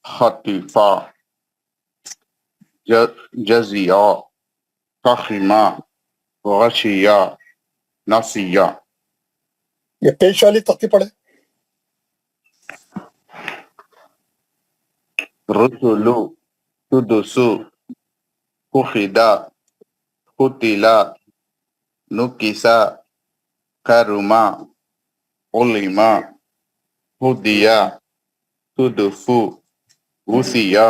خطیفہ جزیہ فخیمہ غشیہ نسیہ. یہ پیش والی تختی پڑھے. رسولو سدسو فخیدہ قتلہ نکسہ کرمہ علمہ ہدیہ صدفو وسیہ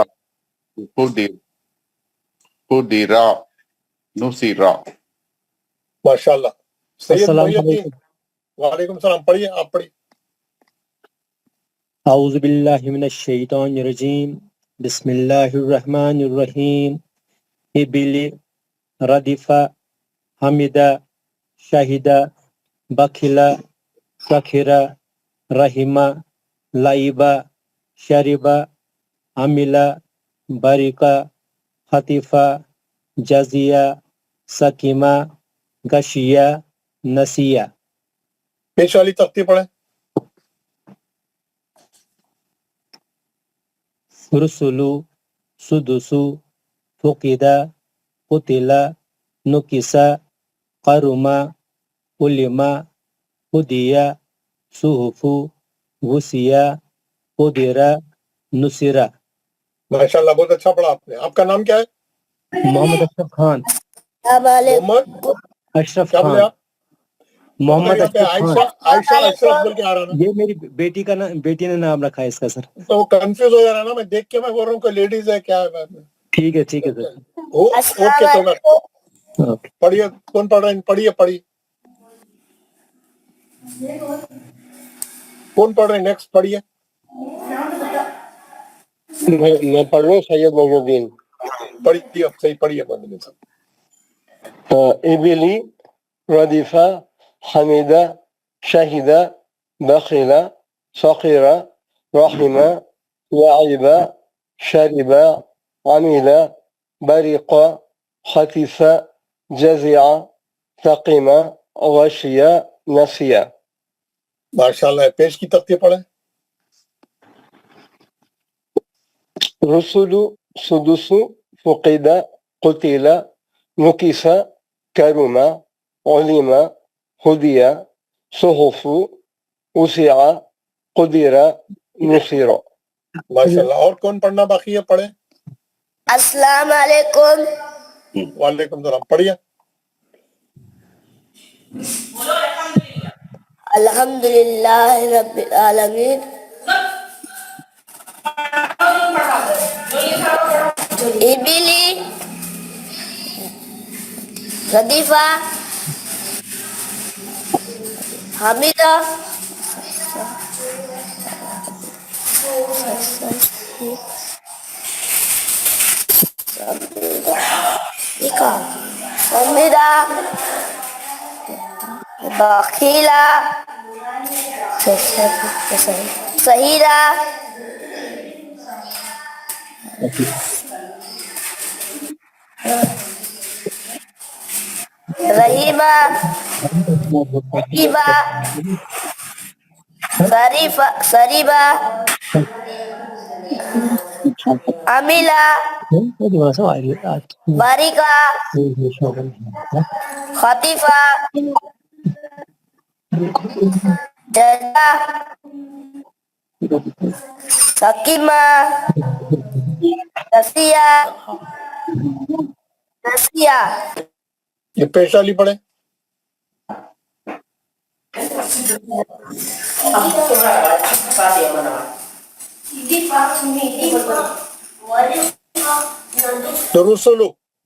قدرہ نصیرہ. ماشاء اللہ. سید محی الدین. وعلیکم السلام. پڑھیے, آپ پڑھیے. اعوذ باللہ من الشیطان الرجیم بسم اللہ الرحمن الرحیم. ابلی ردیفہ حمیدہ شہیدہ بخیلہ سخیرہ رحیمہ لعبہ شریبہ عمیلہ بریقہ خطیفہ جزیہ سکیمہ غشیہ نسیہ. پیش والی تختی پڑھے. رسولو سدسو فقیدہ قتلہ نکسہ قرمہ علمہ ہدیہ صحف وسیہ قدرہ نصیرہ. ماشاء اللہ, بہت اچھا پڑھا آپ نے. آپ کا نام کیا ہے؟ محمد اشرف خان. محمد اشرف کیا بولے خان. آپ؟ محمد اشرف خان. عائشہ اشرف بول کے آ رہا نا. یہ میری بیٹی کا نام, بیٹی نے نام رکھا ہے اس کا سر. تو وہ کنفیوز ہو جا رہا نا, میں دیکھ کے میں بول رہا ہوں کہ لیڈیز ہے کیا ہے. ٹھیک ہے ٹھیک ہے سر. اوکے. تو میں پڑھیے. کون پڑھ رہے ہیں؟ پڑھیے پڑھیے. کون پڑھ رہے ہیں؟ نیکسٹ پڑھیے. میں پڑھ رہا ہوں. سید محی الدین. پڑھیے اب صحیح پڑھیے. محمد صاحب. ابلی ردیفہ حمیدہ شہیدہ بخیلہ سخیرہ رحیمہ لعبہ شریبہ عمیلہ بریقہ خطیفہ جزیہ سقیمہ غشیہ نسیہ. ماشاء اللہ. پیش کی تختی پڑھے. رسول سدس فقیدہ قتلہ نکسہ کرمہ علمہ ہدیہ صحف وسیہ قدرہ نصیرہ. ماشاء اللہ. اور کون پڑھنا باقی ہے؟ پڑھے. السلام علیکم. وعلیکم السلام. پڑھیے. الحمدللہ رب العالمین. ابلی ردیفہ حمیدہ حمیدہ بخیلہ سہیرہ رحیمہ حبیبہ سریبہ عمیلہ باریکہ خطیفہ جزیہ سکیمہ نسیہ. یہ پیش والی پڑھے. رسولو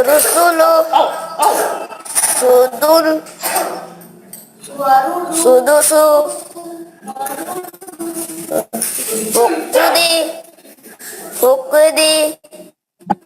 Rusulu. Sudur. Sudusu. Fukudi. Fukudi.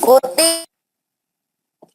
Kuti.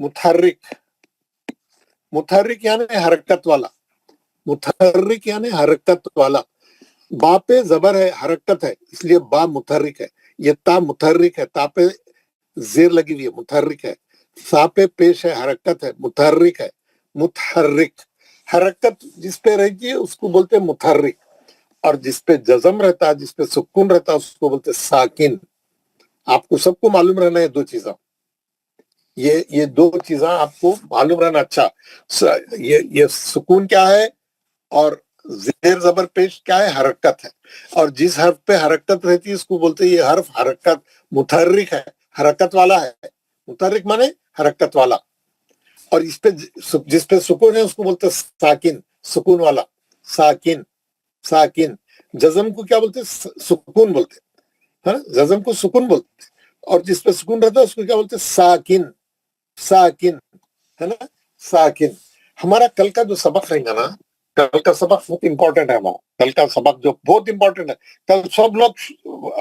متحرک، متحرک یعنی حرکت والا، متحرک یعنی حرکت والا. با پہ زبر ہے، حرکت ہے، اس لیے با متحرک ہے. یہ تا متحرک ہے، تا پہ زیر لگی ہوئی ہے، متحرک ہے. سا پہ پیش ہے، حرکت ہے، متحرک ہے. متحرک، حرکت جس پہ رہتی ہے اس کو بولتے ہیں متحرک، اور جس پہ جزم رہتا ہے، جس پہ سکون رہتا ہے، اس کو بولتے ہیں ساکن. آپ کو سب کو معلوم رہنا ہے دو چیزاں، یہ دو چیزاں آپ کو معلوم رہنا. اچھا یہ سکون کیا ہے اور زیر زبر پیش کیا ہے؟ حرکت ہے. اور جس حرف پہ حرکت رہتی ہے اس کو بولتے ہیں یہ حرف حرکت متحرک ہے، حرکت والا ہے. متحرک مانے حرکت والا. اور اس پہ جس پہ سکون ہے اس کو بولتے ہیں ساکن، سکون والا. ساکن، ساکن. جزم کو کیا بولتے ہیں؟ سکون بولتے ہیں. جزم کو سکون بولتے ہیں. اور جس پہ سکون رہتا ہے اس کو کیا بولتے ہیں؟ ساکن، ساکن، ہے نا، ساکن. ہمارا کل کا جو سبق رہے گا نا، کل کا سبق بہت امپورٹنٹ ہے. ہمارا کل کا سبق جو بہت امپورٹنٹ ہے، کل سب لوگ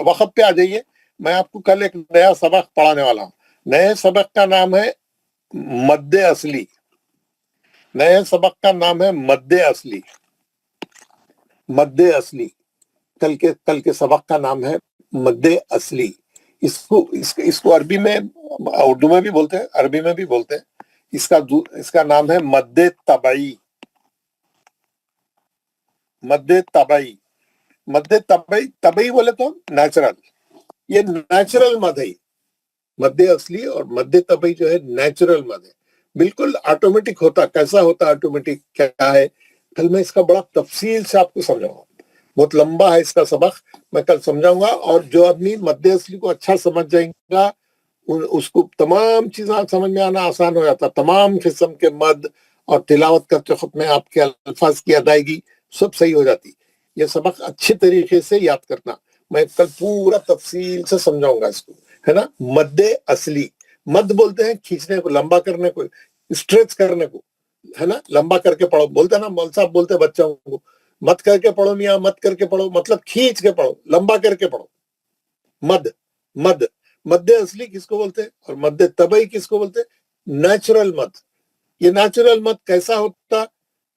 وقت پہ آ جائیے. میں آپ کو کل ایک نیا سبق پڑھانے والا ہوں. نئے سبق کا نام ہے مد اصلی. نئے سبق کا نام ہے مد اصلی. مد اصلی. کل کے سبق کا نام ہے مد اصلی. اس کو عربی میں، اردو میں بھی بولتے ہیں، عربی میں بھی بولتے ہیں. اس کا نام ہے مد طبعی. مد طبعی. مد طبعی، طبعی بولے تو نیچرل. یہ نیچرل مد ہے. مد اصلی اور مد طبعی جو ہے نیچرل مد ہے، بالکل آٹومیٹک ہوتا. کیسا ہوتا آٹومیٹک، کیا ہے؟ کل میں اس کا بڑا تفصیل سے آپ کو سمجھاؤں گا. بہت لمبا ہے اس کا سبق، میں کل سمجھاؤں گا. اور جو آدمی مد اصلی کو اچھا سمجھ جائیں گا اس کو تمام چیزیں سمجھ میں آنا آسان ہو جاتا. تمام قسم کے مد اور تلاوت کرتے وقت میں آپ کے الفاظ کی ادائیگی سب صحیح ہو جاتی. یہ سبق اچھے طریقے سے یاد کرنا. میں کل پورا تفصیل سے سمجھاؤں گا اس کو، ہے نا. مد اصلی. مد بولتے ہیں کھینچنے کو، لمبا کرنے کو، اسٹریچ کرنے کو، ہے نا. لمبا کر کے پڑھو بولتے ہیں نا، مول صاحب بولتے بچوں کو، مت کر کے پڑھو میاں، مت کر کے پڑھو، مطلب کھینچ کے پڑھو، لمبا کر کے پڑھو. مد، مد. مد اصلی کس کو بولتے ہیں اور مد طبعی کس کو بولتے ہیں؟ نیچرل مد. یہ نیچرل مد کیسا ہوتا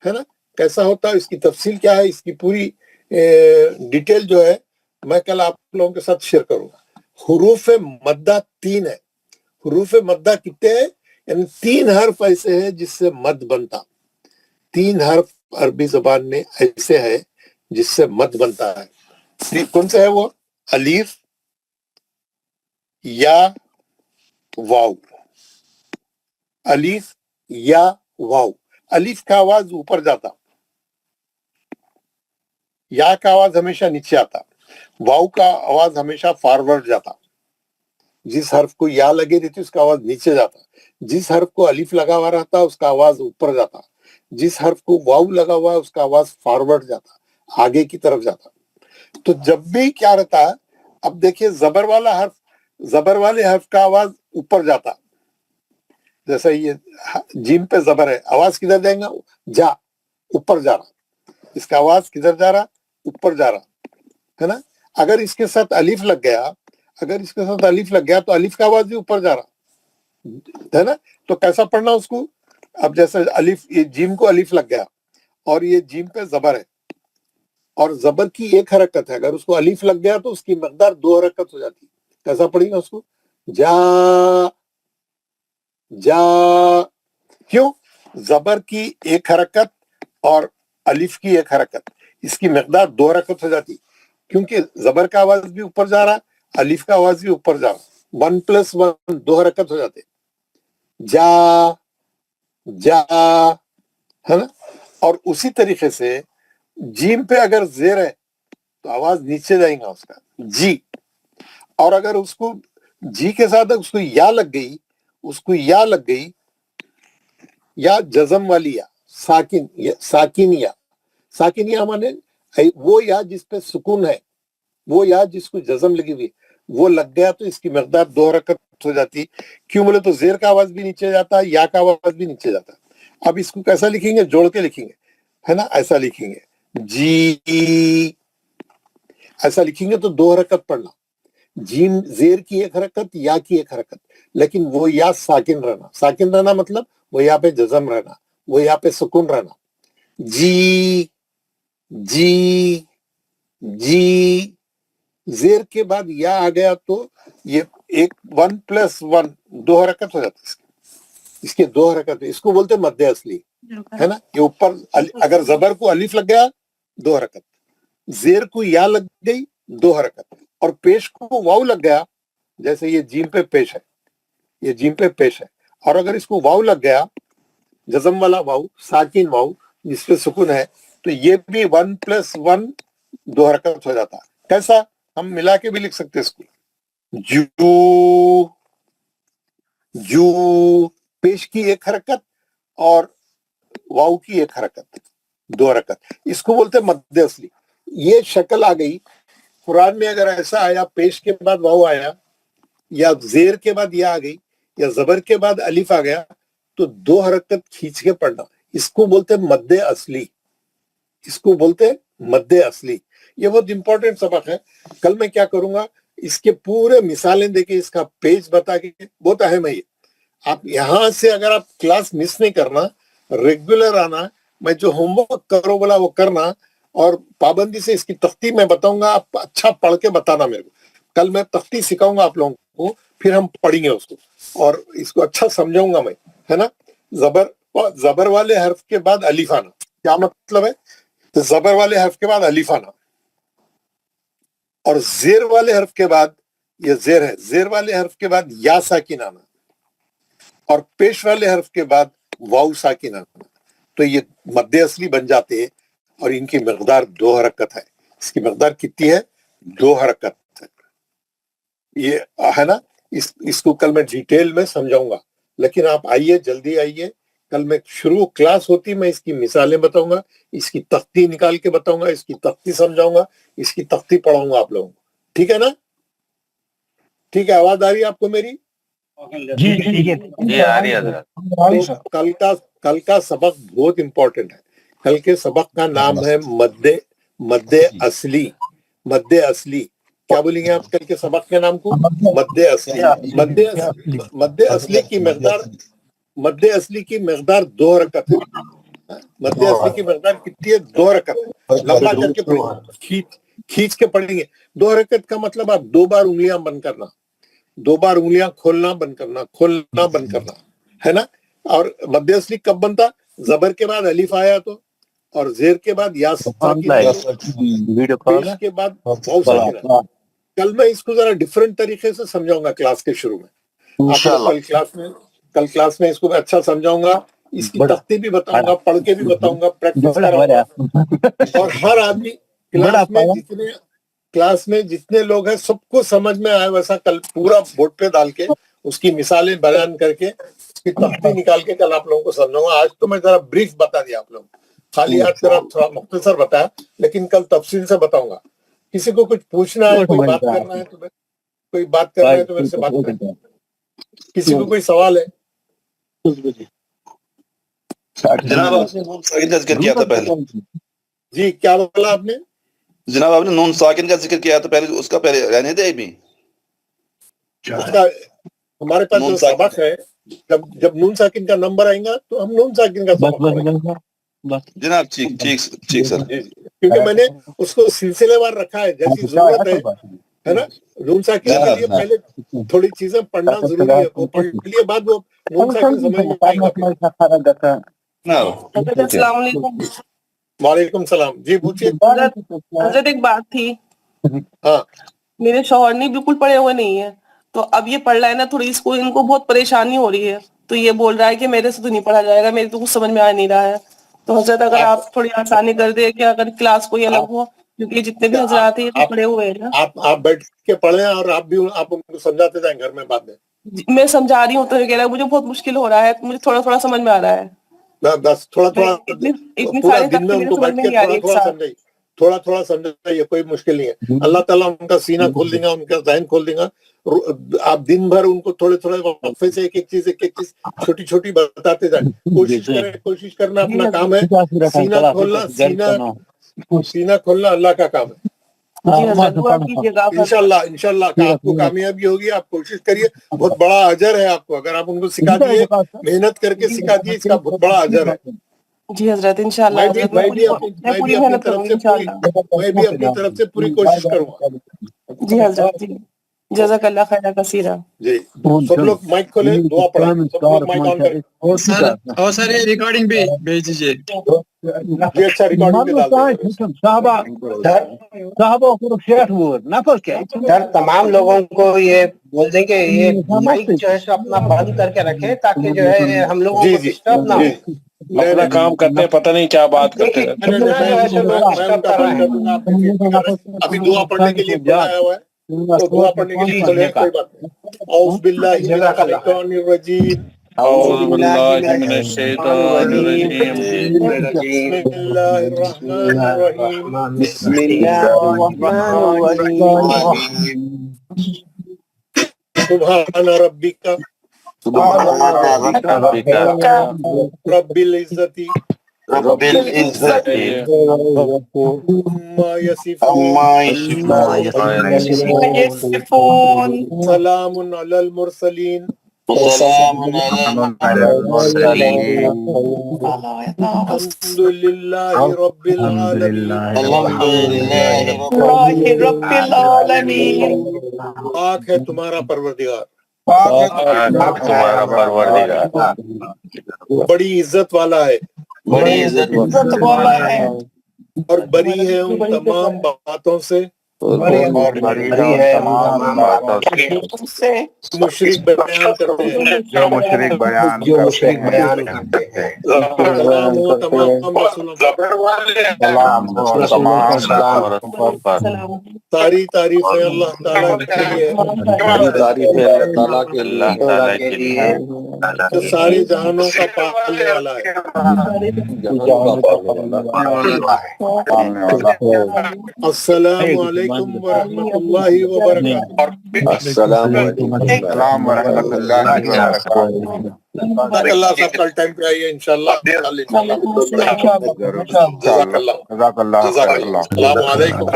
ہے نا، کیسا ہوتا، اس کی تفصیل کیا ہے، اس کی پوری ڈیٹیل جو ہے میں کل آپ لوگوں کے ساتھ شیئر کروں گا. حروف مدہ 3 ہے. حروف مدہ کتنے ہیں؟ یعنی 3 حرف ایسے ہیں جس سے مد بنتا. 3 حرف عربی زبان میں ایسے ہے جس سے مد بنتا ہے. کون سے ہے وہ؟ الف، یا، واو. الف، یا، واو. الف کا آواز اوپر جاتا، یا کا آواز ہمیشہ نیچے آتا، واو کا آواز ہمیشہ فارورڈ جاتا. جس حرف کو یا لگے رہتی اس کا آواز نیچے جاتا. جس حرف کو الف لگا ہوا رہتا اس کا آواز اوپر جاتا. جس حرف کو واو لگا ہوا ہے اس کا آواز فارورڈ جاتا، آگے کی طرف جاتا. تو جب بھی کیا رہتا ہے، اب دیکھیے زبر والا حرف، زبر والے حرف کا آواز اوپر جاتا. جیسے یہ جیم پہ زبر ہے، آواز کدھر جائیں گا؟ جا، اوپر جا رہا. اس کا آواز کدھر جا رہا؟ اوپر جا رہا، ہے نا. اگر اس کے ساتھ الف لگ گیا، اگر اس کے ساتھ الف لگ گیا تو الف کا آواز بھی اوپر جا رہا، ہے نا. تو کیسا پڑھنا اس کو؟ اب جیسے الف، یہ جیم کو الف لگ گیا اور یہ جیم پہ زبر ہے، اور زبر کی ایک حرکت ہے. اگر اس کو الف لگ گیا تو اس کی مقدار 2 حرکت ہو جاتی. کیسا پڑھیں گا اس کو؟ جا، جا. کیوں؟ زبر کی ایک حرکت اور الف کی ایک حرکت، اس کی مقدار 2 حرکت ہو جاتی. کیونکہ زبر کا آواز بھی اوپر جا رہا، الف کا آواز بھی اوپر جا رہا. 1+1 2 حرکت ہو جاتے. جا، جا، ہے نا. اور اسی طریقے سے جیم پہ اگر زیر ہے تو آواز نیچے جائیں گا اس کا، جی. اور اگر اس کو جی کے ساتھ اس کو یا لگ گئی، اس کو یا لگ گئی، یا جزم والی یا، ساکن، ساکن یا. ساکن یا مانے وہ یا جس پہ سکون ہے، وہ یا جس کو جزم لگی ہوئی، وہ لگ گیا تو اس کی مقدار 2 حرکت ہو جاتی. کیوں بولے تو زیر کا آواز بھی نیچے جاتا، یا کا آواز بھی نیچے جاتا. اب اس کو کیسا لکھیں گے؟ جوڑ کے لکھیں گے، ہے نا. ایسا لکھیں گے، جی. ایسا لکھیں گے تو 2 حرکت پڑھنا. جیم زیر کی ایک حرکت، یا کی ایک حرکت، لیکن وہ یا ساکن رہنا مطلب وہ یا پہ جزم رہنا، وہ یا پہ سکون رہنا. جی جی جی زیر کے بعد یا آ گیا تو یہ ایک 1+1 2 حرکت ہو جاتی ہے. اس کے 2 حرکت، اس کو بولتے مد اصلی ہے نا. یہ اوپر اگر زبر کو الف لگ گیا 2 حرکت، زیر کو یا لگ گئی 2 حرکت، اور پیش کو واو لگ گیا، جیسے یہ جیم پہ پیش ہے، یہ جیم پہ پیش ہے، اور اگر اس کو واو لگ گیا، جزم والا واو، ساکن واو جس پہ سکون ہے، تو یہ بھی 1+1 2 حرکت ہو جاتا. کیسا؟ ہم ملا کے بھی لکھ سکتے اس کو. جو جو پیش کی ایک حرکت اور واو کی ایک حرکت، 2 حرکت، اس کو بولتے مد اصلی. یہ شکل آ گئی قرآن میں. اگر ایسا آیا پیش کے بعد واو آیا، یا زیر کے بعد یا آ گئی، یا زبر کے بعد الف آ گیا، تو 2 حرکت کھینچ کے پڑھنا. اس کو بولتے مد اصلی، اس کو بولتے مد اصلی. یہ بہت امپورٹنٹ سبق ہے. کل میں کیا کروں گا، اس کے پورے مثالیں دے کے، اس کا پیج بتا کے، بہت اہم ہے یہ. آپ یہاں سے اگر آپ کلاس مس نہیں کرنا، ریگولر آنا، میں جو ہوم ورک کرو بولا وہ کرنا، اور پابندی سے اس کی تختی میں بتاؤں گا، آپ اچھا پڑھ کے بتانا میرے کو. کل میں تختی سکھاؤں گا آپ لوگوں کو، پھر ہم پڑھیں گے اس کو، اور اس کو اچھا سمجھاؤں گا میں، ہے نا. زبر والے حرف کے بعد الف آنا، کیا مطلب ہے؟ تو زبر والے حرف کے بعد الف آنا، اور زیر والے حرف کے بعد، یہ زیر ہے، زیر والے حرف کے بعد یا ساکن آنا، اور پیش والے حرف کے بعد واو ساکن آنا. تو یہ مد اصلی بن جاتے ہیں، اور ان کی مقدار 2 حرکت ہے. اس کی مقدار کتنی ہے؟ 2 حرکت ہے. یہ ہے نا. اس کو کل میں ڈیٹیل میں سمجھاؤں گا، لیکن آپ آئیے، جلدی آئیے. کل میں شروع کلاس ہوتی میں اس کی مثالیں بتاؤں گا، اس کی تختی نکال کے بتاؤں گا، اس کی تختی سمجھاؤں گا، اس کی تختی پڑھاؤں گا آپ لوگوں کو. ٹھیک ہے نا؟ ٹھیک ہے. آواز آ رہی ہے آپ کو میری؟ جی ٹھیک ہے. آ رہی ہے. تو کل کا سبق بہت امپورٹنٹ ہے. کل کے سبق کا نام ہے مد اصلی. مد اصلی کیا بولیں گے آپ کل کے سبق کے نام کو؟ مد اصلی. مد اصلی کی مقدار، مد اصلی کی مقدار 2 حرکت ہے. مد اصلی کی مقدار کتنی ہے؟ 2 حرکت ہے. لمبا کر کے پڑھیں گے، کھینچ کے پڑھیں گے. 2 حرکت کا مطلب آپ 2 بار انگلیاں بند کرنا، 2 بار انگلیاں کھولنا بند کرنا، کھولنا بند کرنا، ہے نا. اور مد اصلی کب بنتا؟ زبر کے بعد الف آیا تو، اور زیر کے بعد یا ساکن آیا، پیش کے بعد واو ساکن آیا. کل میں اس کو ذرا ڈیفرنٹ طریقے سے سمجھاؤں گا کلاس کے شروع میں. آپ کو کل کلاس میں اس کو اچھا سمجھاؤں گا. اس کی تختی بھی بتاؤں گا، پڑھ کے بھی بتاؤں گا، پریکٹس کراؤں گا. اور ہر آدمی کلاس میں جتنے لوگ ہیں سب کو سمجھ میں آئے ویسا کل پورا بورڈ پہ ڈال کے، اس کی مثالیں بیان کر کے، اس کی تختی نکال کے کل آپ لوگوں کو سمجھاؤں گا. آج تو میں ذرا بریف بتا دیا آپ لوگوں کو، خالی آج تھوڑا مختصر بتایا، لیکن کل تفصیل سے بتاؤں گا. کسی کو کچھ پوچھنا ہے، کوئی بات کرنا ہے تو میرے سے بات کریں. کسی کو کوئی سوال ہے؟ جناب آپ نے نون ساکن کا ذکر کیا تھا پہلے. جی کیا بولا آپ نے؟ جناب آپ نے نون ساکن کا ذکر کیا تھا پہلے، اس کا پہلے رہنے دے بھی. ہمارے پاس جو سبق ہے، جب نون ساکن کا نمبر آئے گا تو ہم نون ساکن کا سبق پڑھیں گے. جناب ٹھیک سر. کیونکہ میں نے اس کو سلسلے وار رکھا ہے، جیسی ضرورت ہے نا. نون ساکن کے لیے پہلے تھوڑی چیزیں پڑھنا ضروری ہے، وہ پڑھ لیے بعد وہ نون ساکن سمجھ میں آئے گا. السلام علیکم. وعلیکم السلام. جی پوچھیے. حضرت ایک بات تھی. ہاں. میرے شوہر نہیں بالکل پڑھے ہوئے نہیں ہے، تو اب یہ پڑھ رہا ہے نا، تھوڑی اس کو ان کو بہت پریشانی ہو رہی ہے، تو یہ بول رہا ہے کہ میرے سے تو نہیں پڑھا جائے گا، میرے تو کچھ سمجھ میں آ نہیں رہا ہے. تو حضرت اگر آپ تھوڑی آسانی کر دیں کہ اگر کلاس کوئی الگ ہو، کیونکہ جتنے بھی حضرات ہیں یہ تو پڑھے ہوئے ہیں نا. آپ بیٹھ کے پڑھیں، اور آپ ان کو سمجھاتے جائیں گھر میں بعد میں. میں سمجھا رہی ہوں تو یہ کہہ رہا ہے مجھے بہت مشکل ہو رہا ہے، مجھے تھوڑا تھوڑا سمجھ میں آ رہا ہے. بس تھوڑا اتنی پورا ساری دن میں ان کو بیٹھ کے تھوڑا تھوڑا سمجھائیے، کوئی مشکل نہیں ہے. اللہ تعالیٰ ان کا سینہ کھول دیں گا، ان کا ذہن کھول دیں گا. آپ دن بھر ان کو تھوڑے وقفے سے ایک ایک چیز چھوٹی چھوٹی بتاتے جائیں. کوشش کرنا اپنا کام ہے. سینہ کھولنا اللہ کا کام ہے. جی حضرت دعا کیجیے گا. انشاءاللہ کہ آپ کو کامیابی ہوگی. آپ کوشش کریے, بہت بڑا اجر ہے آپ کو اگر آپ ان کو سکھا دیے, محنت کر کے سکھا دیے, اس کا بہت بڑا اجر ہے. جی حضرت انشاءاللہ میں بھی اپنی طرف سے پوری کوشش کروں گا. جی حضرت جی جزاک اللہ خیر کثیرا. جی سب لوگ مائک کھولے, دعا پڑھیں, سب لوگ مائک آن کریں. اور سر یہ ریکارڈنگ بھی بھیج دیجیے. جی اچھا ریکارڈنگ سر تمام لوگوں کو یہ بول دیں کہ یہ مائک جو ہے اپنا بند کر کے رکھے تاکہ جو ہے ہم لوگوں کو ڈسٹرب نہ ہو. اپنا کام کرتے ہیں, پتہ نہیں کیا بات کرتے ہیں. ابھی دعا پڑھنے کے لیے بلایا ہوا ہے, تو دعا پڑھنے کے لیے کھولے, کوئی بات نہیں. اعوذ باللہ من الشیطان الرجیم, اعوذ باللہ من الشیطان الرجیم, بسم اللہ الرحمن الرحیم, بسم اللہ الرحمن الرحیم. سبحان ربک رب العزت عما یصفون, سلام علی المرسلین, الحمد للہ رب العالمین. پاک ہے تمہارا پروردگار, بڑی عزت والا ہے, اور بری ہے ان تمام باتوں سے مشرک بیان کرتے ہیں, جو مشرک بیان کرتے ہیں. سلام ہو تمام رسولوں پر, ساری تعریفیں اللہ تعالیٰ کے لیے, جو سارے جہانوں کا پالنے والا ہے. السلام علیکم ورحمۃ اللہ وبرکاتہ. السلام ورحمۃ اللہ وبرکاتہ. اللہ صاحب کل ٹائم پہ آئیے انشاءاللہ. جزاک اللہ. السلام علیکم.